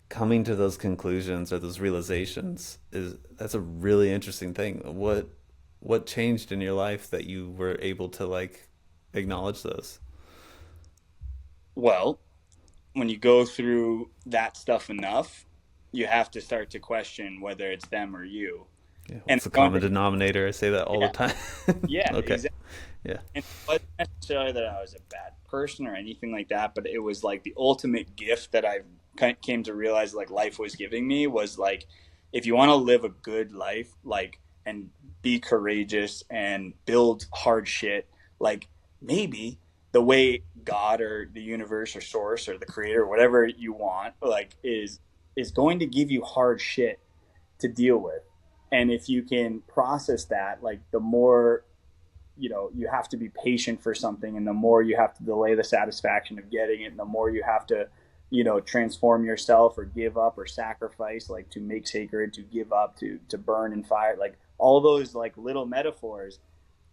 S1: coming to those conclusions or those realizations that's a really interesting thing. What changed in your life that you were able to like acknowledge those?
S2: well, when you go through that stuff enough, you have to start to question whether it's them or you.
S1: Yeah,
S2: And
S1: what's the common denominator? I say that all the
S2: yeah,
S1: time.
S2: yeah,
S1: Okay.
S2: exactly.
S1: Yeah.
S2: And it wasn't necessarily that I was a bad person or anything like that, but it was like the ultimate gift that I came to realize like life was giving me was like, if you want to live a good life, like, and be courageous and build hard shit, like maybe the way God or the universe or source or the creator, whatever you want, like is going to give you hard shit to deal with. And if you can process that, like the more, you have to be patient for something, and the more you have to delay the satisfaction of getting it, and the more you have to transform yourself or give up or sacrifice, like to make sacred, to give up, to burn and fire, like all those like little metaphors.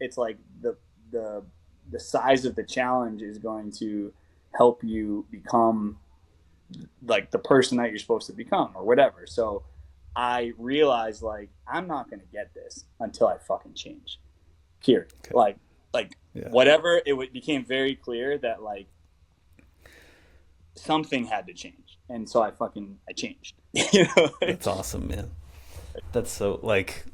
S2: It's like the the size of the challenge is going to help you become like the person that you're supposed to become or whatever. So I realized like I'm not going to get this until I fucking change. Period.
S1: Okay.
S2: Like
S1: Yeah.
S2: whatever, became very clear that like something had to change, and so I changed.
S1: That's awesome, man. That's so like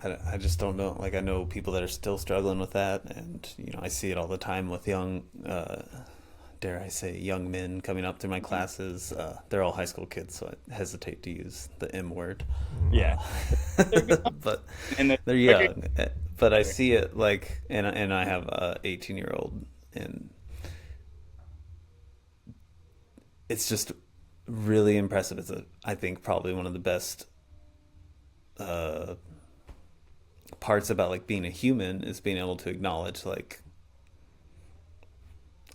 S1: I just don't know. Like I know people that are still struggling with that, and I see it all the time with young, dare I say, young men coming up through my classes. They're all high school kids, so I hesitate to use the M word.
S2: Yeah,
S1: But
S2: and
S1: they're young. But I see it like, and I have a 18-year-old, and it's just really impressive. I think probably one of the best uh, parts about like being a human is being able to acknowledge like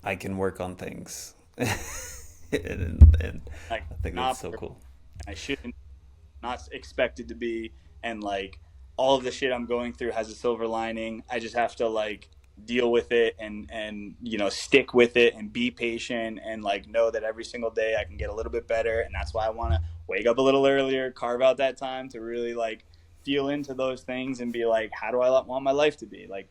S1: I can work on things, and
S2: like
S1: I think
S2: not
S1: that's so cool.
S2: I shouldn't not expected to be, and like all of the shit I'm going through has a silver lining. I just have to like deal with it, and stick with it and be patient, and like know that every single day I can get a little bit better. And that's why I want to wake up a little earlier, carve out that time to really like feel into those things and be like, how do I want my life to be, like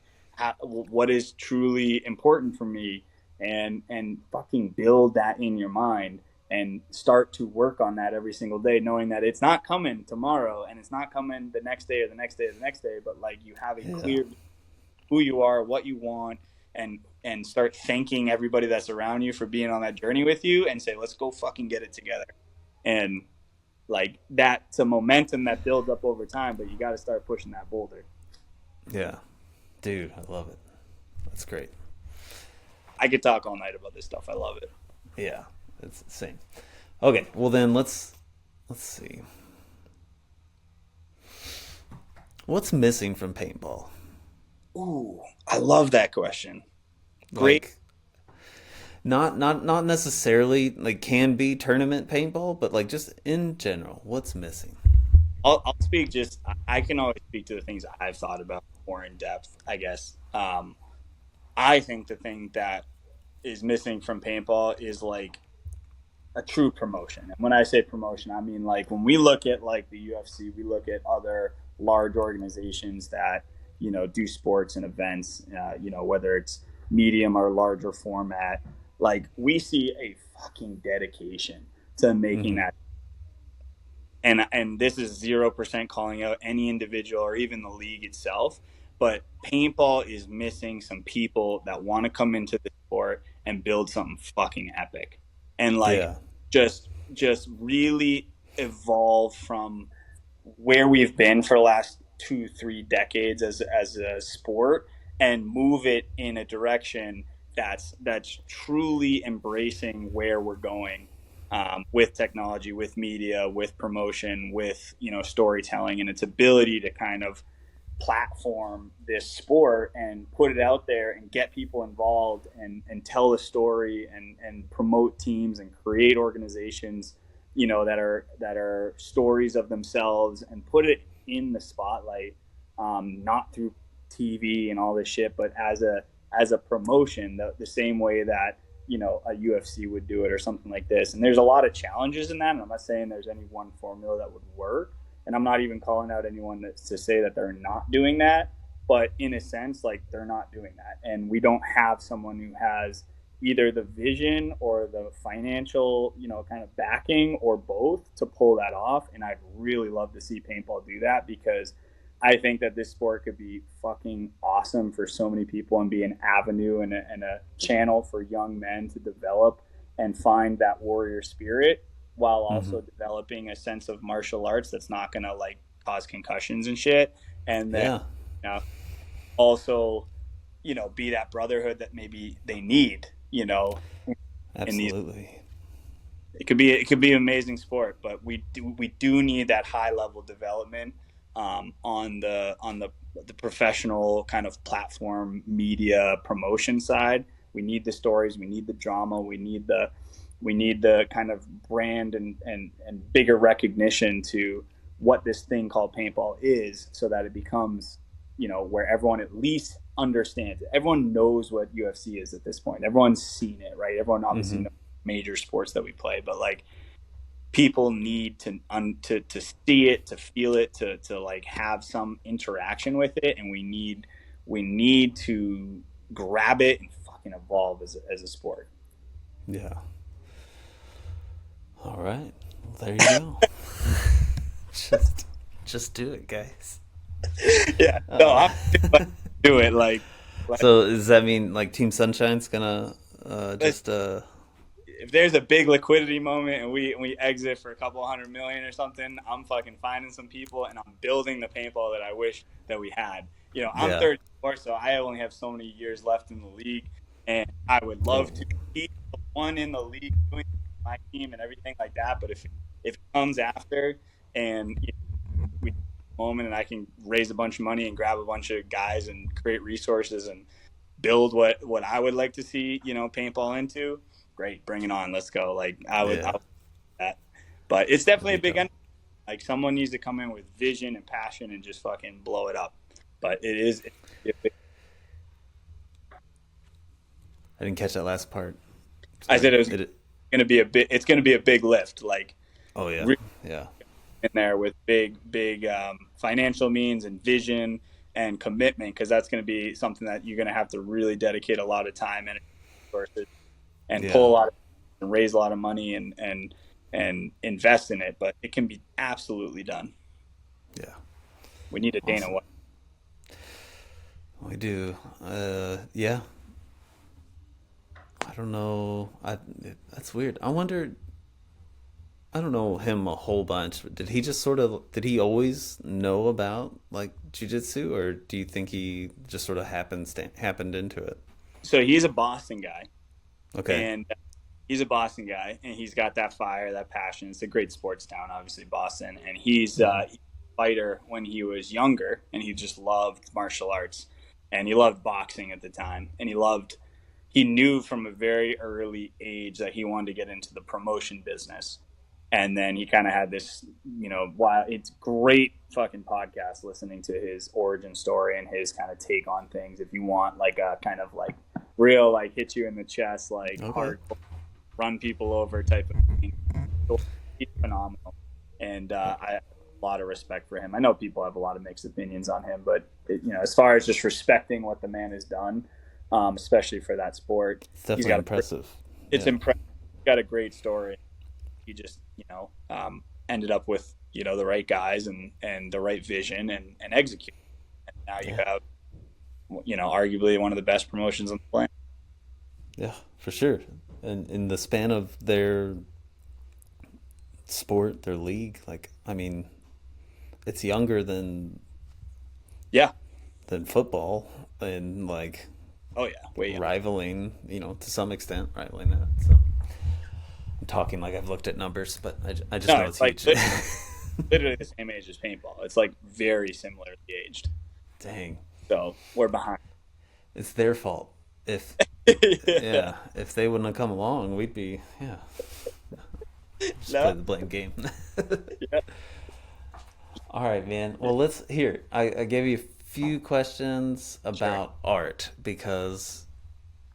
S2: what is truly important for me, and fucking build that in your mind and start to work on that every single day, knowing that it's not coming tomorrow and it's not coming the next day or the next day or the next day, but like you have a
S1: Yeah.
S2: clear who you are, what you want, and start thanking everybody that's around you for being on that journey with you, and say, let's go fucking get it together. And like that's a momentum that builds up over time, but you got to start pushing that boulder.
S1: Yeah. Dude, I love it. That's great.
S2: I could talk all night about this stuff. I love it.
S1: Yeah. It's the same. Okay, well then let's see. What's missing from paintball?
S2: Ooh, I love that question. Great.
S1: Like not necessarily like can be tournament paintball, but like just in general, what's missing?
S2: I'll speak just, I can always speak to the things I've thought about more in depth, I guess. I think the thing that is missing from paintball is like a true promotion. And when I say promotion, I mean like when we look at like the UFC, we look at other large organizations that do sports and events. Whether it's medium or larger format, like we see a fucking dedication to making
S1: Mm-hmm.
S2: that. And this is 0% calling out any individual or even the league itself, but paintball is missing some people that want to come into the sport and build something fucking epic, and like
S1: Yeah.
S2: just really evolve from where we've been for the last 2-3 decades as a sport, and move it in a direction that's truly embracing where we're going, with technology, with media, with promotion, with storytelling, and its ability to kind of platform this sport and put it out there and get people involved, and tell the story, and promote teams and create organizations that are stories of themselves, and put it in the spotlight, not through TV and all this shit, but as a promotion, the same way that a UFC would do it or something like this. And there's a lot of challenges in that, and I'm not saying there's any one formula that would work, and I'm not even calling out anyone to say that they're not doing that, but in a sense, like they're not doing that, and we don't have someone who has either the vision or the financial, kind of backing, or both, to pull that off. And I'd really love to see paintball do that, because I think that this sport could be fucking awesome for so many people, and be an avenue and a channel for young men to develop and find that warrior spirit, while
S1: Mm-hmm.
S2: also developing a sense of martial arts that's not going to like cause concussions and shit. And then,
S1: Yeah.
S2: you know, also, be that brotherhood that maybe they need, in these.
S1: Absolutely.
S2: It could be an amazing sport, but we do need that high level development, on the professional kind of platform media promotion side, We need the stories. We need the drama. We need the kind of brand and bigger recognition to what this thing called paintball is, so that it becomes, where everyone at least understands it. Everyone knows what UFC is at this point. Everyone's seen it, right? Everyone obviously
S1: Mm-hmm.
S2: knows major sports that we play, but like people need to see it, to feel it, to like have some interaction with it, and we need to grab it and fucking evolve as a sport.
S1: Yeah. All right. Well, there you go. just, just do it, guys.
S2: Yeah, no,
S1: Uh,
S2: I'm do it like
S1: so does that mean like Team Sunshine's gonna
S2: let's,
S1: just
S2: if there's a big liquidity moment and we exit for a couple 100 million or something, I'm fucking finding some people and I'm building the paintball that I wish that we had. I'm
S1: yeah.
S2: 34, so I only have so many years left in the league, and I would love
S1: Oh,
S2: to be the one in the league doing my team and everything like that. But if it comes after, and we moment and I can raise a bunch of money and grab a bunch of guys and create resources and build what I would like to see, paintball into, great, bring it on, let's go. Like I
S1: yeah.
S2: would do that. But it's
S1: That'd
S2: definitely
S1: be
S2: a big
S1: dope.
S2: end. Like someone needs to come in with vision and passion and just fucking blow it up. But it,
S1: I didn't catch that last part.
S2: I
S1: Sorry.
S2: said it was
S1: It.
S2: going to be a bit. It's going to be a big lift. Like
S1: Oh yeah.
S2: really
S1: Yeah.
S2: in there with big financial means and vision and commitment, because that's going to be something that you're going to have to really dedicate a lot of time and resources and pull
S1: Yeah.
S2: a lot of and raise a lot of money and invest in it. But it can be absolutely done.
S1: Yeah.
S2: We need a Dana
S1: Awesome.
S2: White.
S1: We do. Yeah. I don't know. That's weird. I wonder. I don't know him a whole bunch. Did he just sort of? Did he always know about like jujitsu, or do you think he just sort of happened into it?
S2: So he's a Boston guy,
S1: Okay.
S2: and he's a Boston guy, and he's got that fire, that passion. It's a great sports town, obviously Boston, and
S1: Hmm.
S2: he's a fighter when he was younger, and he just loved martial arts, and he loved boxing at the time, and he knew from a very early age that he wanted to get into the promotion business. And then he kind of had this, while it's great fucking podcast listening to his origin story and his kind of take on things. If you want like a kind of like real, like hit you in the chest, like
S1: Okay.
S2: hard run people over type of thing. So he's phenomenal, and I have a lot of respect for him. I know people have a lot of mixed opinions on him, but as far as just respecting what the man has done, especially for that sport,
S1: It's
S2: he's
S1: definitely
S2: got
S1: impressive.
S2: it's
S1: Yeah.
S2: impressive. He's got a great story. He just ended up with the right guys and the right vision and execute. And now you
S1: Yeah.
S2: have arguably one of the best promotions on the planet.
S1: Yeah. For sure. And in the span of their sport, their league, like I mean, it's younger
S2: Yeah.
S1: than football, and like
S2: Oh yeah. Way younger.
S1: rivaling, to some extent, rivaling that. So I'm talking like I've looked at numbers, but I just
S2: No,
S1: know
S2: it's
S1: it's
S2: like
S1: huge.
S2: literally the same age as paintball. It's like very similarly aged.
S1: Dang,
S2: So we're behind.
S1: it's their fault. If
S2: Yeah.
S1: yeah, if they wouldn't have come along, we'd be yeah. Just play
S2: No.
S1: the blame game.
S2: Yeah.
S1: All right, man. Well, let's here. I gave you a few questions
S2: Sure.
S1: about art because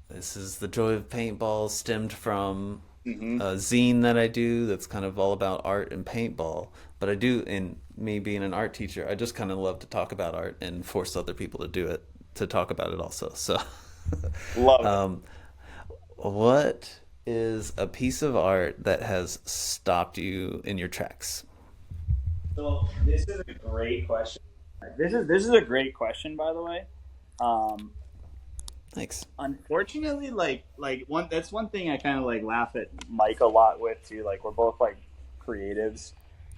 S1: this is the joy of paintball stemmed from
S2: Hmm.
S1: a zine that I do that's kind of all about art and paintball. But I do, in me being an art teacher, I just kind of love to talk about art and force other people to do it, to talk about it also. So,
S2: Love it.
S1: um, what is a piece of art that has stopped you in your tracks?
S2: So this is a great question. This is a great question, by the way. Um,
S1: Thanks.
S2: Unfortunately, like one that's one thing I kind of like laugh at Mike a lot with too. Like we're both like creatives.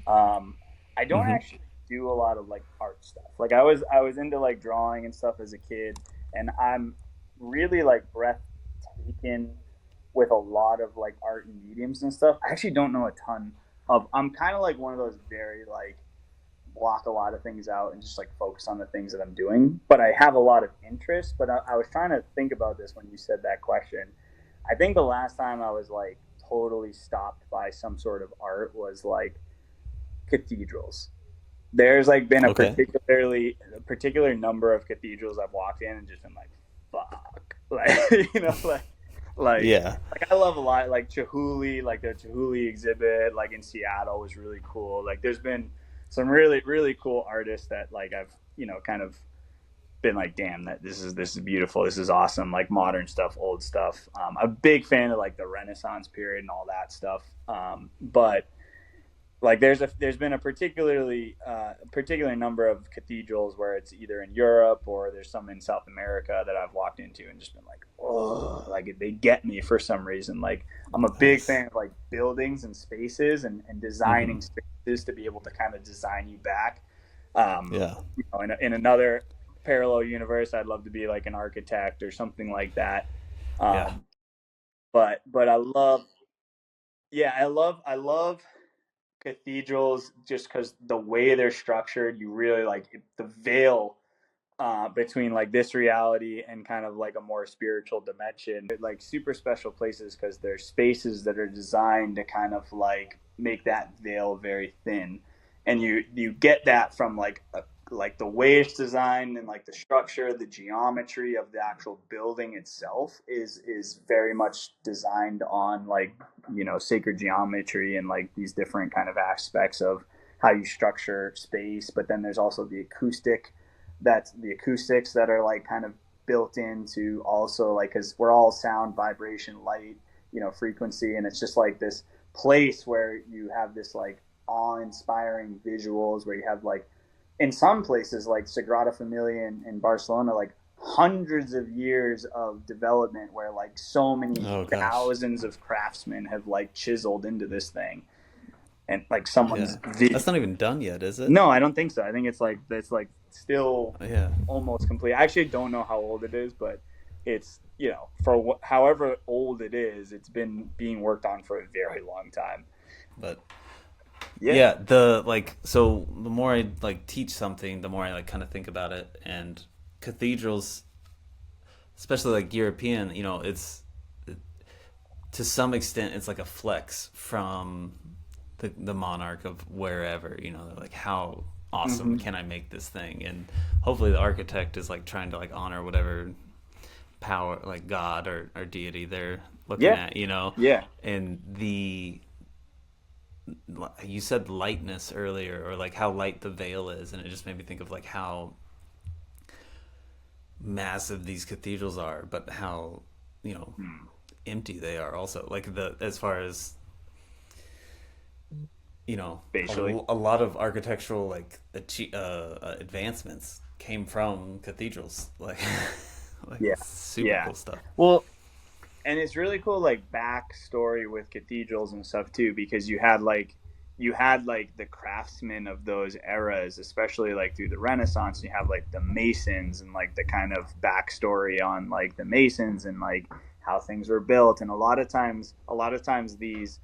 S2: I don't
S1: Mm-hmm.
S2: actually do a lot of like art stuff. Like I was into like drawing and stuff as a kid, and I'm really like breathtaking with a lot of like art and mediums and stuff. I actually don't know a ton of. I'm kind of like one of those very like block a lot of things out and just like focus on the things that I'm doing. But I have a lot of interest. But I was trying to think about this when you said that question. I think the last time I was like totally stopped by some sort of art was like cathedrals. There's like been a
S1: Okay.
S2: particular number of cathedrals I've walked in and just been like, fuck, like like
S1: Yeah.
S2: like I love a lot like Chihuly, like the Chihuly exhibit, like in Seattle was really cool. Like there's been some really cool artists that like I've kind of been like, damn, that this is beautiful, this is awesome, like modern stuff, old stuff. I'm a big fan of like the Renaissance period and all that stuff. But like there's been a particular number of cathedrals where it's either in Europe or there's some in South America that I've walked into and just been like, oh, like they get me for some reason. Like I'm a big
S1: Nice.
S2: fan of like buildings and spaces and
S1: Hmm.
S2: designing spaces to be able to kind of design you back.
S1: Yeah.
S2: In another parallel universe, I'd love to be like an architect or something like that.
S1: Yeah.
S2: Um, but I love cathedrals just because the way they're structured, you really like the veil between like this reality and kind of like a more spiritual dimension. Like super special places because they're spaces that are designed to kind of like make that veil very thin, and you get that from like the way it's designed and like the structure, the geometry of the actual building itself is very much designed on like sacred geometry and like these different kind of aspects of how you structure space. But then there's also the acoustics that are like kind of built into also like because we're all sound, vibration, light, frequency, and it's just like this place where you have this like awe-inspiring visuals where you have like in some places like Sagrada Familia in Barcelona, like hundreds of years of development where like so many
S1: Oh gosh.
S2: thousands of craftsmen have like chiseled into this thing, and like
S1: Yeah.
S2: someone's
S1: That's not even done yet, is it?
S2: no, I don't think so. I think it's like still
S1: Yeah.
S2: almost complete. I actually don't know how old it is, but it's for however old it is, it's been being worked on for a very long time.
S1: But
S2: Yeah.
S1: yeah, the like so the more I like teach something, the more I like kind of think about it. And cathedrals, especially like European, it's to some extent it's like a flex from the monarch of wherever. They're like, how awesome
S2: Hmm.
S1: can I make this thing? And hopefully the architect is like trying to like honor whatever power, like God or deity they're looking
S2: Yeah.
S1: at.
S2: Yeah.
S1: And you said lightness earlier, or like how light the veil is, and it just made me think of like how massive these cathedrals are, but how you know
S2: Mm.
S1: empty they are also. Like the as far as
S2: Spatially.
S1: a lot of architectural like advancements came from cathedrals, like like
S2: Yeah.
S1: super
S2: Yeah.
S1: cool stuff.
S2: Well, and it's really cool like backstory with cathedrals and stuff too, because you had like the craftsmen of those eras, especially like through the Renaissance. You have like the masons and like the kind of backstory on like the masons and like how things were built. And a lot of times these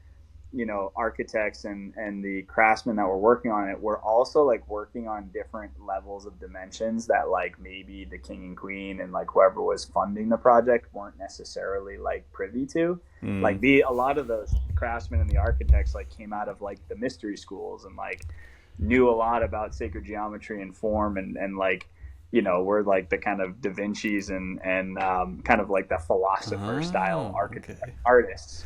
S2: architects and the craftsmen that were working on it were also like working on different levels of dimensions that like maybe the king and queen and like whoever was funding the project weren't necessarily like privy to. Like
S1: Mm.
S2: a lot of those craftsmen and the architects like came out of like the mystery schools and like knew a lot about sacred geometry and form and like were like the kind of Da Vinci's and kind of like the philosopher style
S1: Oh, okay.
S2: artists.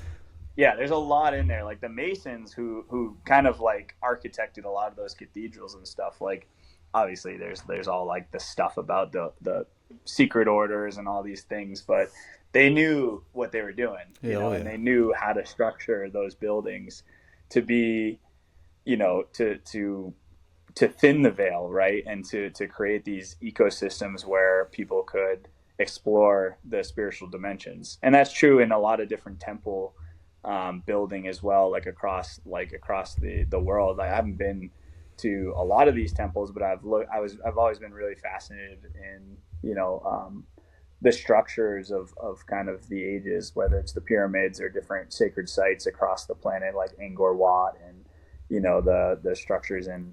S2: Yeah, there's a lot in there. Like the Masons who kind of like architected a lot of those cathedrals and stuff. Like obviously there's all like the stuff about the secret orders and all these things, but they knew what they were doing,
S1: Yeah, oh
S2: and
S1: yeah.
S2: they knew how to structure those buildings to be, to thin the veil, right? And to create these ecosystems where people could explore the spiritual dimensions. And that's true in a lot of different temple building as well, like across the world. Like, I haven't been to a lot of these temples, but I've always been really fascinated in the structures of kind of the ages, whether it's the pyramids or different sacred sites across the planet, like Angkor Wat, and the structures in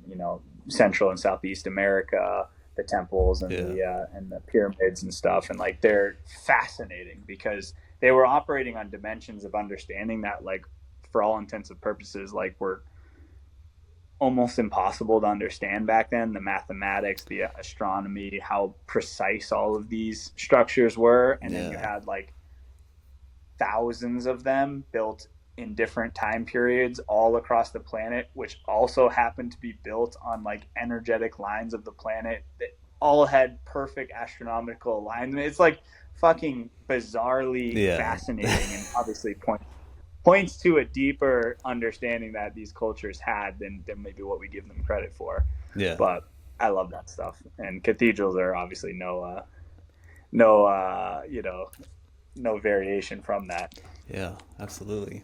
S2: Central and Southeast America, the temples and the pyramids and stuff, and like they're fascinating because they were operating on dimensions of understanding that, like, for all intents and purposes, like, were almost impossible to understand back then. The mathematics, the astronomy, how precise all of these structures were, and then you had like thousands of them built in different time periods all across the planet, which also happened to be built on like energetic lines of the planet that all had perfect astronomical alignment. It's like fucking bizarrely fascinating, and obviously points to a deeper understanding that these cultures had than maybe what we give them credit for.
S3: Yeah.
S2: But I love that stuff, and cathedrals are obviously no variation from that.
S3: Yeah, absolutely.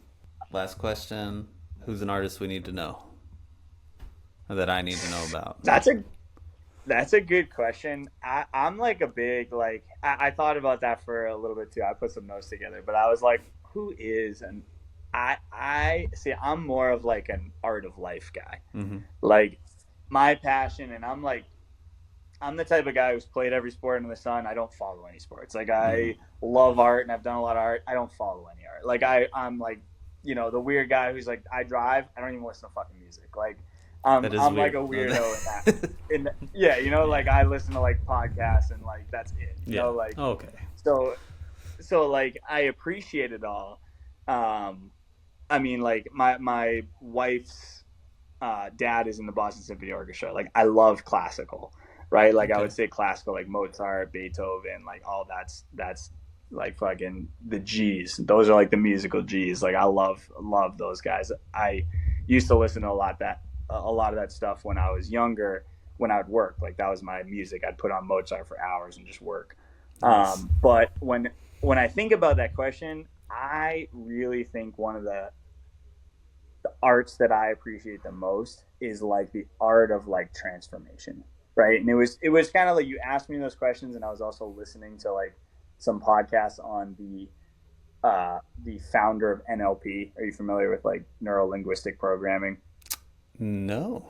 S3: Last question: who's an artist we need to know, or that I need to know about?
S2: That's a good question. I'm like a big, like, I thought about that for a little bit too. I put some notes together, but I was like, who is an I see, I'm more of like an art of life guy.
S3: Mm-hmm.
S2: Like, my passion, and I'm the type of guy who's played every sport under the sun. I don't follow any sports. Like, I love art and I've done a lot of art. I don't follow any art. Like, I'm like, the weird guy who's like, I drive, I don't even listen to fucking music. Like, I'm like a weirdo in that. Yeah, like, I listen to like podcasts and like that's it. Like,
S3: okay.
S2: So like, I appreciate it all. I mean, like, my wife's dad is in the Boston Symphony Orchestra. Like, I love classical, right? Like, I would say classical, like Mozart, Beethoven, like all that's like fucking the G's. Those are like the musical G's. Like, I love those guys. I used to listen to a lot of that stuff when I was younger, when I would work. Like, that was my music. I'd put on Mozart for hours and just work. Nice. But when I think about that question, I really think one of the arts that I appreciate the most is like the art of like transformation, right? And it was kind of like, you asked me those questions, and I was also listening to like some podcasts on the founder of NLP. Are you familiar with like neuro linguistic programming?
S3: No.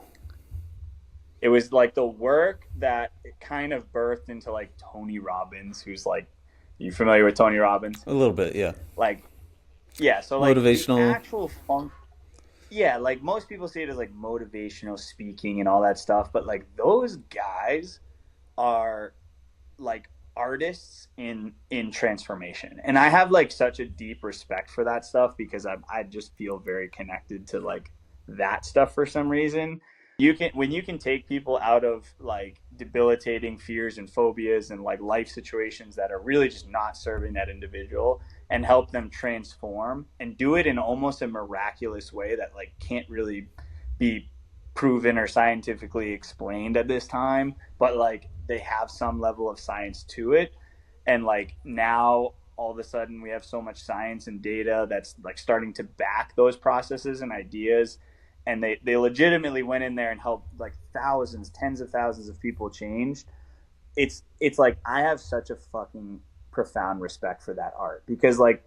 S2: It was like the work that it kind of birthed into like Tony Robbins, who's like, you familiar with Tony Robbins?
S3: A little bit, yeah.
S2: Like, yeah, so like
S3: motivational.
S2: The actual funk. Yeah, like most people see it as like motivational speaking and all that stuff, but like those guys are like artists in transformation. And I have like such a deep respect for that stuff because I just feel very connected to like that stuff for some reason. When you can take people out of like debilitating fears and phobias and like life situations that are really just not serving that individual, and help them transform and do it in almost a miraculous way that like can't really be proven or scientifically explained at this time, but like they have some level of science to it. And like now all of a sudden we have so much science and data that's like starting to back those processes and ideas. And they legitimately went in there and helped like thousands, tens of thousands of people change. It's like, I have such a fucking profound respect for that art because like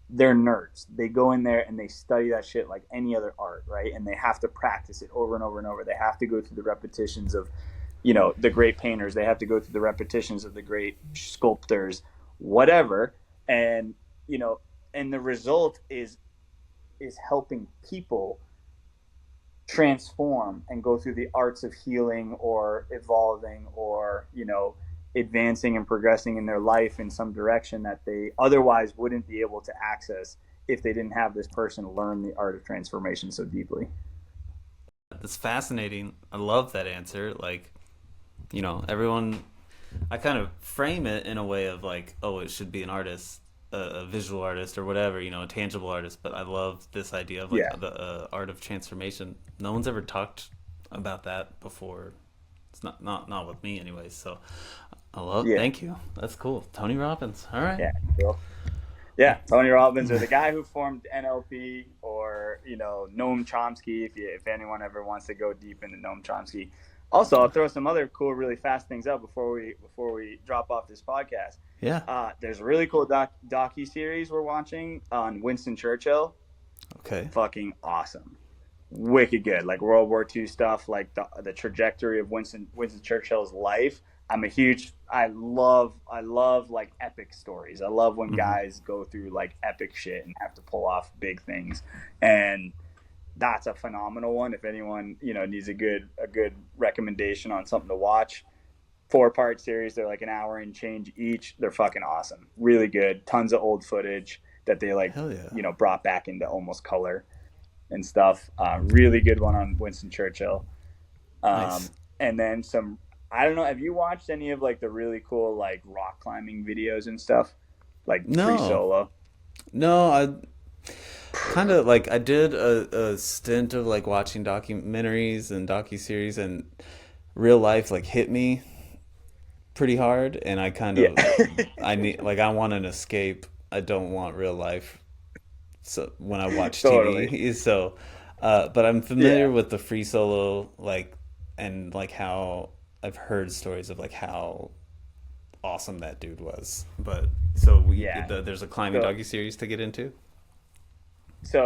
S2: they're nerds. They go in there and they study that shit like any other art, right? And they have to practice it over and over and over. They have to go through the repetitions of, the great painters. They have to go through the repetitions of the great sculptors, whatever. And, and the result is helping people transform and go through the arts of healing or evolving or, advancing and progressing in their life in some direction that they otherwise wouldn't be able to access if they didn't have this person learn the art of transformation so deeply.
S3: That's fascinating. I love that answer. Like, everyone, I kind of frame it in a way of like, oh, it should be an artist, a visual artist or whatever, a tangible artist. But I love this idea of like the art of transformation. No one's ever talked about that before. It's not with me anyways. So I love. Thank you. That's cool. Tony Robbins. All right.
S2: Yeah. Cool. Yeah, Tony Robbins, or the guy who formed NLP, or Noam Chomsky. If anyone ever wants to go deep into Noam Chomsky. Also, I'll throw some other cool, really fast things up before we drop off this podcast.
S3: Yeah.
S2: There's a really cool docu-series we're watching on Winston Churchill.
S3: Okay.
S2: Fucking awesome. wicked good. Like World War II stuff, like the trajectory of Winston Churchill's life. I love like epic stories. I love when
S3: Hmm.
S2: guys go through like epic shit and have to pull off big things. And that's a phenomenal one. If anyone, needs a good recommendation on something to watch, 4-part series. They're like an hour and change each. They're fucking awesome. Really good. Tons of old footage that they like,
S3: Hell yeah.
S2: brought back into almost color and stuff. Really good one on Winston Churchill.
S3: Nice.
S2: And then some. I don't know. Have you watched any of like the really cool like rock climbing videos and stuff, like Free
S3: No,
S2: Solo?
S3: no, I kind of like I did a stint of like watching documentaries and docuseries, and real life like hit me pretty hard, and I kind
S2: Yeah,
S3: of I need like I want an escape. I don't want real life. So when I watch
S2: totally.
S3: TV, so but I'm familiar
S2: Yeah,
S3: with the free solo like and like how I've heard stories of like how awesome that dude was. But so
S2: yeah.
S3: there's a climbing
S2: So
S3: docuseries to get into.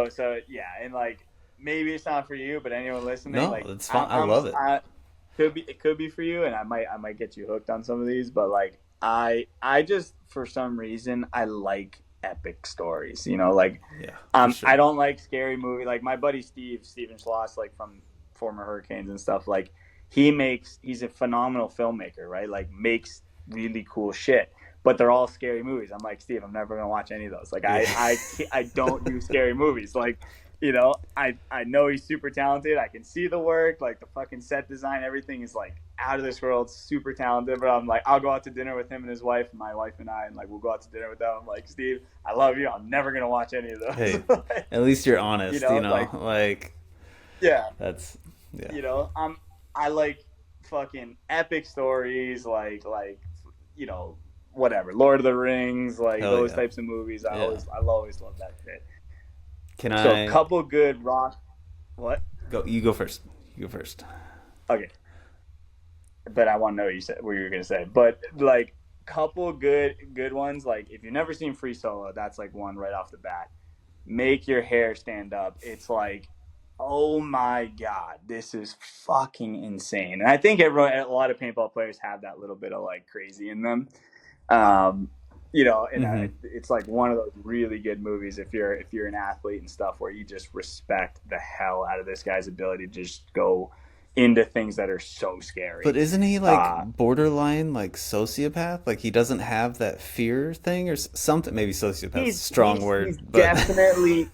S2: so yeah, and like maybe it's not for you, but anyone listening,
S3: No,
S2: like
S3: it's fine. I love it.
S2: it could be for you, and I might get you hooked on some of these, but like I just for some reason I like epic stories, like
S3: Yeah, for
S2: I
S3: sure.
S2: don't like scary movie. Like my buddy Steven Schloss, like from former Hurricanes and stuff, like he's a phenomenal filmmaker, right? Like makes really cool shit. But they're all scary movies. I'm like, Steve, I'm never gonna watch any of those. Like
S3: Yeah.
S2: I don't do scary movies. Like, I know he's super talented. I can see the work, like the fucking set design, everything is like out of this world, super talented. But I'm like, I'll go out to dinner with him and his wife, my wife and I, and like we'll go out to dinner with them. I'm like, Steve, I love you. I'm never gonna watch any of
S3: Hey,
S2: those.
S3: at least you're honest,
S2: Like
S3: like
S2: yeah,
S3: that's yeah.
S2: you know, I'm I like fucking epic stories, like you know whatever, Lord of the Rings, like
S3: Hell
S2: those
S3: yeah.
S2: types of movies.
S3: Yeah.
S2: I'll always love that shit.
S3: Can
S2: So a
S3: I
S2: couple good rock. What?
S3: go? You go first. You go first.
S2: Okay, but I want to know what you were gonna say. But like couple good ones. Like if you've never seen Free Solo, that's like one right off the bat. Make your hair stand up. It's like, oh my god, this is fucking insane. And I think a lot of paintball players have that little bit of like crazy in them. Um, and
S3: Hmm.
S2: it's like one of those really good movies if you're an athlete and stuff where you just respect the hell out of this guy's ability to just go into things that are so
S3: But
S2: scary.
S3: isn't he like
S2: Uh,
S3: borderline like sociopath? Like he doesn't have that fear thing or something. Maybe sociopath's a
S2: he's
S3: strong
S2: he's
S3: word,
S2: he's
S3: but
S2: definitely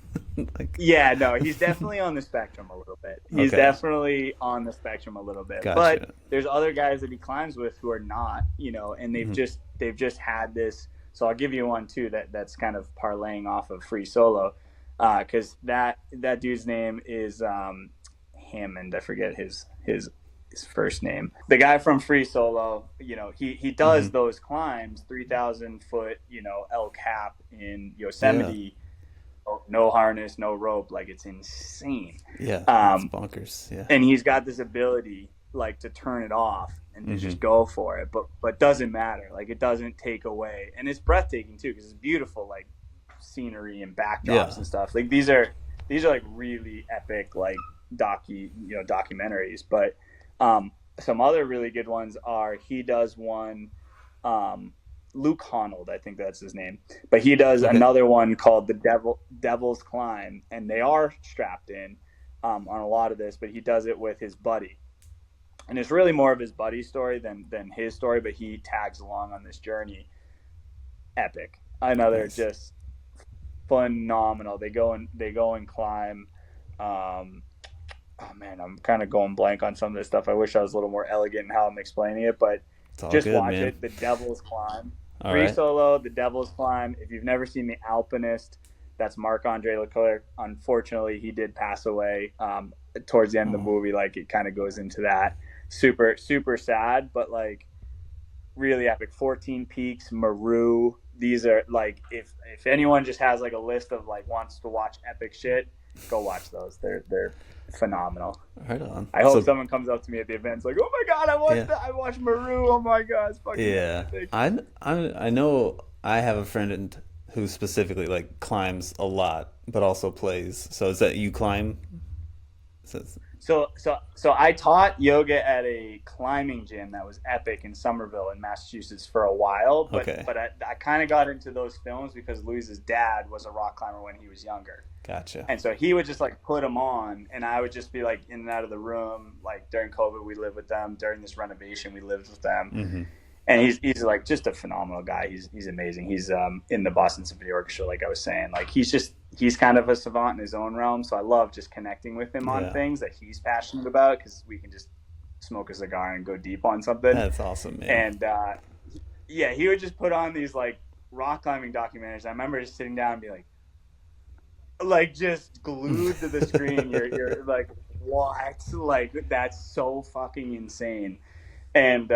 S3: like
S2: Yeah, no, he's definitely on the spectrum a little bit. He's
S3: okay,
S2: definitely on the spectrum a little bit. But
S3: gotcha.
S2: there's other guys that he climbs with who are not, and they've
S3: Hmm.
S2: just had this. So I'll give you one too that's kind of parlaying off of Free Solo, because that dude's name is Hammond. I forget his first name. The guy from Free Solo, he
S3: Hmm.
S2: does those climbs, 3,000 foot, El Cap in
S3: Yeah,
S2: Yosemite, no harness, no rope. Like it's insane.
S3: yeah, it's
S2: Um,
S3: bonkers. Yeah.
S2: and he's got this ability like to turn it off and to
S3: Hmm.
S2: just go for it, but doesn't matter. Like it doesn't take away, and it's breathtaking too because it's beautiful, like scenery and backdrops
S3: Yeah.
S2: and stuff. Like these are like really epic, like documentaries. But some other really good ones are he does one. Um, Luke Honnold, I think that's his name, but he does
S3: Okay.
S2: another one called the Devil's Climb, and they are strapped in on a lot of this, but he does it with his buddy, and it's really more of his buddy's story than his story, but he tags along on this journey. Epic, another
S3: Nice.
S2: just phenomenal. They go and climb. Um, oh man, I'm kind of going blank on some of this stuff. I wish I was a little more elegant in how I'm explaining it, but
S3: It's all
S2: just
S3: good,
S2: watch
S3: man.
S2: it. The Devil's Climb,
S3: All
S2: Free
S3: right.
S2: Solo, The Devil's Climb. If you've never seen The Alpinist, that's Marc Andre Leclerc. Unfortunately, he did pass away towards the end of the
S3: Oh,
S2: movie. Like it kind of goes into that. Super super sad, but like really epic. 14 Peaks, Maru. These are like if anyone just has like a list of like wants to watch epic shit, go watch those. They're phenomenal.
S3: right on.
S2: I hope
S3: So
S2: someone comes up to me at the event, like, "Oh my god, I watched
S3: yeah,
S2: that. I watched Maru. Oh my god, it's fucking
S3: yeah.
S2: epic."
S3: I know I have a friend who specifically like climbs a lot, but also plays. So is that you climb So,
S2: So I taught yoga at a climbing gym that was epic in Somerville in Massachusetts for a while,
S3: okay,
S2: but I kind of got into those films because Louise's dad was a rock climber when he was younger.
S3: gotcha.
S2: And so he would just like put them on, and I would just be like in and out of the room. Like during COVID, we lived with them. During this renovation, we lived with them.
S3: Mm-hmm.
S2: And he's like just a phenomenal guy. He's amazing. He's in the Boston Symphony Orchestra, like I was saying. Like he's kind of a savant in his own realm. So I love just connecting with him on things that he's passionate about, because we can just smoke a cigar and go deep on something.
S3: That's awesome, man.
S2: And yeah, he would just put on these like rock climbing documentaries. I remember just sitting down and be like just glued to the screen. You're like, what? Like that's so fucking insane. And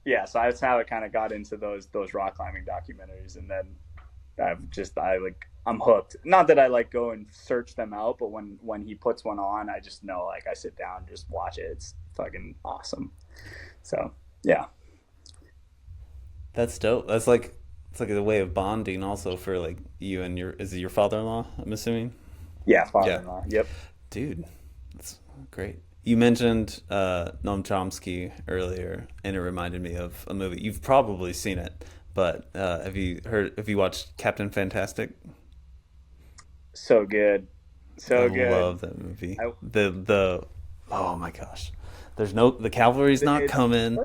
S2: yeah, so that's how I kind of got into those rock climbing documentaries, and then I'm hooked. Not that I like go and search them out, but when he puts one on, I just know, like, I sit down and just watch it. It's fucking awesome. So yeah,
S3: That's dope. That's like, it's like a way of bonding also for like you and is it your father-in-law, I'm assuming?
S2: Yeah, father-in-law. Yep.
S3: Dude, that's great. You mentioned Noam Chomsky earlier, and it reminded me of a movie. You've probably seen it, but have you watched Captain Fantastic?
S2: So good. So good.
S3: I love that movie. Oh my gosh. The cavalry's not coming.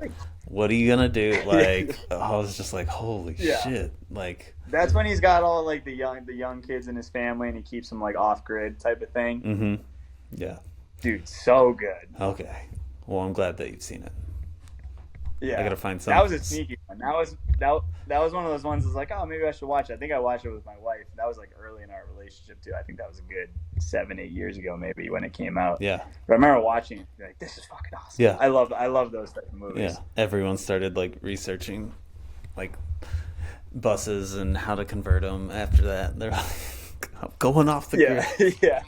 S3: What are you gonna do? Like, I was just like, holy shit. Like,
S2: that's when he's got all like the young kids in his family, and he keeps them like off grid type of thing.
S3: Mm-hmm. Yeah.
S2: Dude, so good.
S3: Okay. Well, I'm glad that you've seen it.
S2: Yeah.
S3: I gotta find some.
S2: That was a sneaky one. That was one of those ones that's like, oh, maybe I should watch it. I think I watched it with my wife. That was like early in our relationship too. I think that was a good 7-8 years ago maybe when it came out.
S3: Yeah.
S2: But I remember watching it, like, this is fucking awesome.
S3: Yeah.
S2: I love those type of movies.
S3: Yeah. Everyone started like researching like buses and how to convert them after that. They're like going off the grid.
S2: Yeah.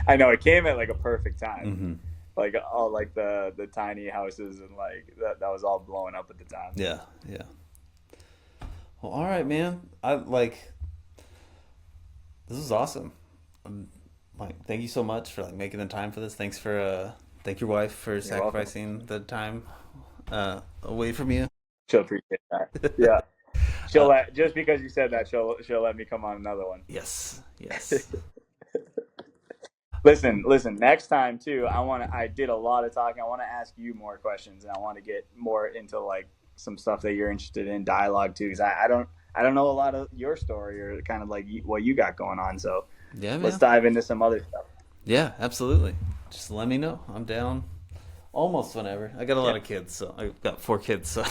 S2: I know, it came at like a perfect time.
S3: Mm-hmm.
S2: Like all like the tiny houses, and like that was all blowing up at the time.
S3: Yeah. Well, all right, man. This is awesome. Like, thank you so much for like making the time for this. Thank your wife for sacrificing the time away from you.
S2: She'll appreciate that. Yeah. Just because you said that, she'll let me come on another one.
S3: Yes.
S2: Listen, next time too, I did a lot of talking. I want to ask you more questions, and I want to get more into like some stuff that you're interested in, dialogue too, because I don't know a lot of your story or kind of like what you got going on. So
S3: yeah, man.
S2: Let's dive into some other stuff.
S3: Yeah, absolutely. Just let me know. I'm down almost whenever. I got a lot of kids, so I've got 4 kids, so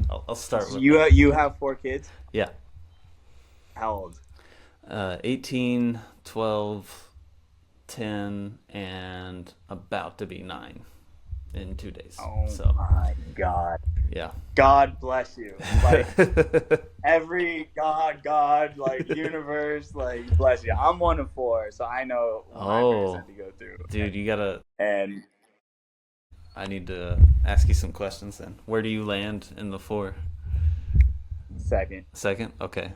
S3: I'll start with
S2: you have 4 kids?
S3: Yeah.
S2: How old?
S3: 18, 12, 10, and about to be 9 in 2 days.
S2: Oh my God.
S3: Yeah.
S2: God bless you. Like every God, like universe, like bless you. I'm 1 of 4, so I know what my parents had to go through.
S3: Dude, you gotta.
S2: And
S3: I need to ask you some questions then. Where do you land in the 4? Second? Okay.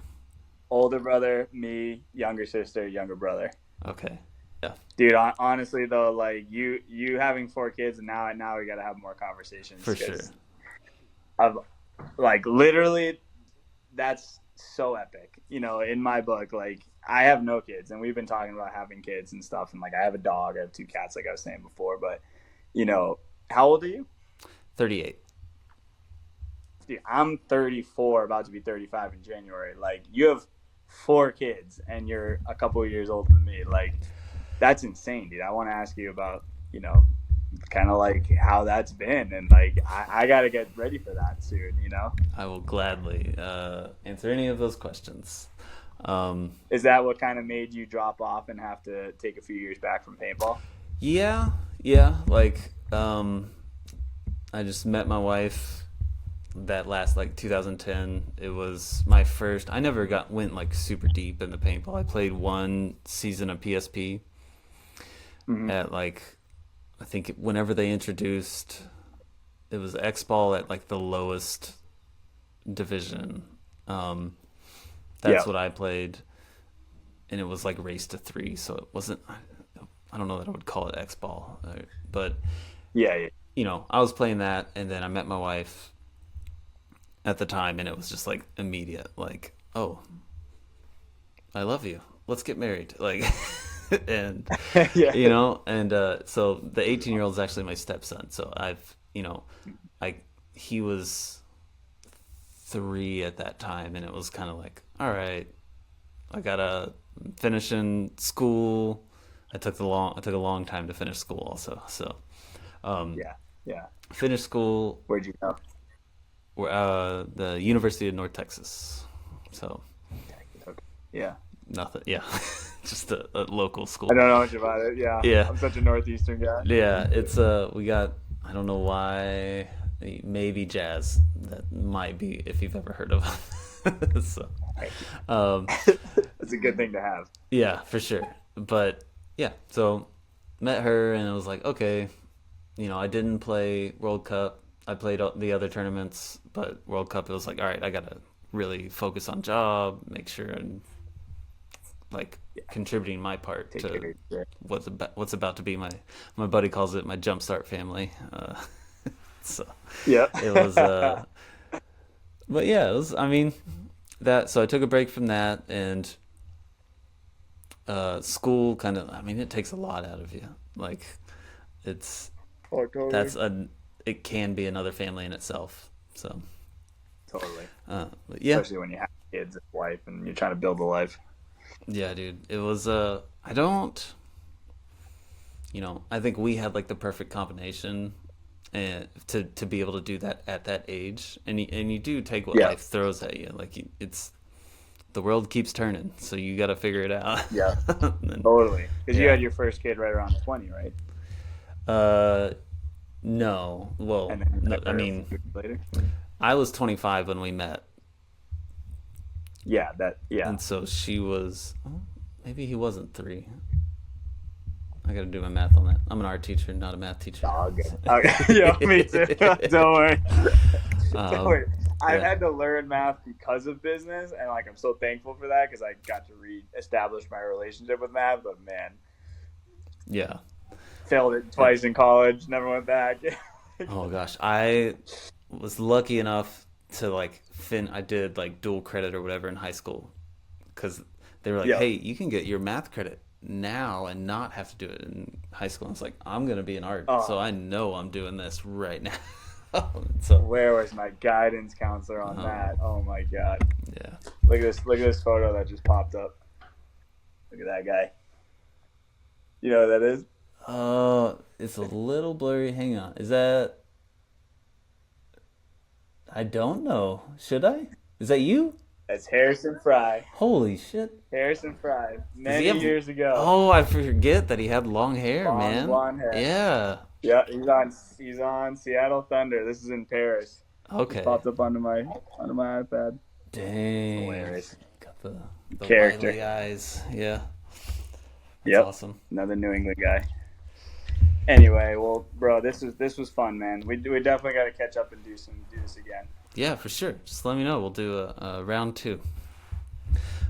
S2: Older brother, me, younger sister, younger brother.
S3: Okay. Yeah.
S2: Dude, honestly though, like you having 4 kids, and now we gotta have more conversations.
S3: For sure.
S2: I've like literally, that's so epic. You know, in my book, like I have no kids, and we've been talking about having kids and stuff, and like I have a dog, I have 2 cats, like I was saying before. But you know, how old are you?
S3: 38.
S2: Dude, I'm 34, about to be 35 in January. Like you have 4 kids, and you're a couple of years older than me. Like that's insane, dude. I want to ask you about, you know, kind of like how that's been, and like I got to get ready for that soon, you know.
S3: I will gladly answer any of those questions.
S2: Is that what kind of made you drop off and have to take a few years back from paintball?
S3: Yeah. Like I just met my wife that last like 2010. It was my first. I never went like super deep into paintball. I played 1 season of PSP at like, I think whenever they introduced, it was X-Ball at like the lowest division. That's what I played, and it was like race to 3, so it wasn't I don't know that I would call it X-ball, but
S2: Yeah.
S3: you know, I was playing that, and then I met my wife at the time, and it was just like immediate, like, oh, I love you. Let's get married. Like, and
S2: Yeah.
S3: you know, and so the 18-year-old is actually my stepson. So you know, he was 3 at that time, and it was kind of like, all right, I gotta finish in school. I took a long time to finish school also. So,
S2: Yeah.
S3: finished school.
S2: Where'd you go?
S3: The University of North Texas. So,
S2: Yeah.
S3: nothing. Yeah, just a local school.
S2: I don't know much about it. Yeah.
S3: Yeah.
S2: I'm such a Northeastern guy.
S3: Yeah, it's we got, I don't know why, maybe jazz. That might be, if you've ever heard of it. So,
S2: It's a good thing to have.
S3: yeah, for sure. But yeah, so met her, and it was like, okay, you know, I didn't play World Cup. I played the other tournaments, but World Cup, it was like, all right, I gotta really focus on job, make sure I'm like contributing my part
S2: Take
S3: to
S2: care of it.
S3: what's about to be my buddy calls it my jumpstart family. So
S2: Yeah.
S3: it was, but yeah, it was. I mean, that. So I took a break from that, and school kind of. I mean, it takes a lot out of you. Like, it's
S2: Oh, totally.
S3: it can be another family in itself. So,
S2: Totally.
S3: but yeah,
S2: Especially when you have kids and wife and you're trying to build a life.
S3: yeah, dude. It was. I don't. You know, I think we had like the perfect combination, and to be able to do that at that age, and you do take what
S2: Yeah.
S3: life throws at you. Like, it's the world keeps turning, so you got to figure it out.
S2: Yeah.
S3: And,
S2: Totally. Because you
S3: Yeah.
S2: had your first kid right around 20, right?
S3: no. Well,
S2: And then you
S3: no,
S2: met
S3: I
S2: her a
S3: mean,
S2: few years later.
S3: I was 25 when we met,
S2: Yeah.
S3: and so she was. Maybe he wasn't 3. I got to do my math on that. I'm an art teacher, not a math teacher.
S2: Oh, good. Okay. Yeah, me too. Don't worry. Don't worry. I've
S3: yeah.
S2: had to learn math because of business, and like I'm so thankful for that because I got to re-establish my relationship with math. But man,
S3: Yeah.
S2: failed it twice in college, never went back.
S3: Oh gosh, I was lucky enough to like I did like dual credit or whatever in high school, because they were like,
S2: Yeah.
S3: hey, you can get your math credit now and not have to do it in high school. And it's like, I'm gonna be in art, so I know I'm doing this right now. So
S2: Where was my guidance counselor on that? Oh my god!
S3: yeah,
S2: Look at this photo that just popped up. Look at that guy. You know what that is?
S3: it's a little blurry. Hang on, is that? I don't know. Should I? Is that you?
S2: That's Harrison Fry.
S3: Holy shit!
S2: Harrison Fry.
S3: Does
S2: Many
S3: he have-
S2: years ago.
S3: Oh, I forget that he had long hair,
S2: Long
S3: man.
S2: blonde hair.
S3: Yeah.
S2: Yeah, he's on Seattle Thunder. This is in Paris.
S3: Okay.
S2: Popped up onto my iPad.
S3: Dang.
S2: Hilarious.
S3: Got the
S2: Character.
S3: wily eyes. Yeah. That's
S2: Yep.
S3: awesome.
S2: Another New England guy. Anyway, well, bro, this was fun, man. We definitely got to catch up and do this again.
S3: Yeah, for sure. Just let me know. We'll do a round 2.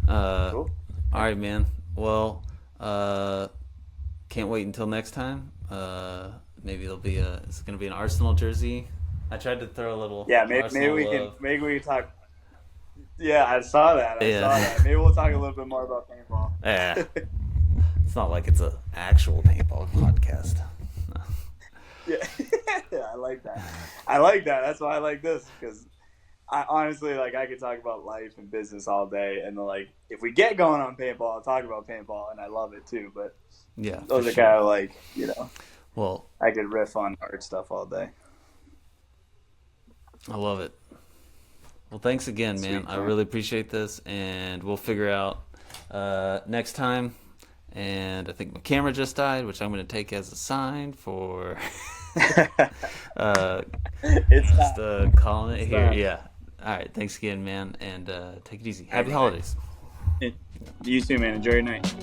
S2: Cool.
S3: All right, man. Well, can't wait until next time. Maybe it's gonna be an Arsenal jersey. I tried to throw a little.
S2: Yeah, maybe
S3: Arsenal
S2: we
S3: love.
S2: can talk. Yeah, I saw that. I
S3: Yeah.
S2: saw that. Maybe we'll talk a little bit more about paintball.
S3: Yeah. It's not like it's an actual paintball podcast.
S2: Yeah. Yeah, I like that. I like that. That's why I like this, because I honestly, like, I could talk about life and business all day, and like, if we get going on paintball, I'll talk about paintball, and I love it too. But
S3: Yeah.
S2: those
S3: for
S2: are
S3: sure.
S2: kind of like,
S3: Well,
S2: I could riff on art stuff all day.
S3: I love it. Well, thanks again, man.
S2: Sweet,
S3: I
S2: man.
S3: really appreciate this, and we'll figure out next time. And I think my camera just died, which I'm going to take as a sign for
S2: It's
S3: just
S2: not.
S3: calling it here.
S2: done.
S3: Yeah. All right. Thanks again, man, and take it easy. Happy
S2: man.
S3: holidays.
S2: You too, man. Enjoy your night.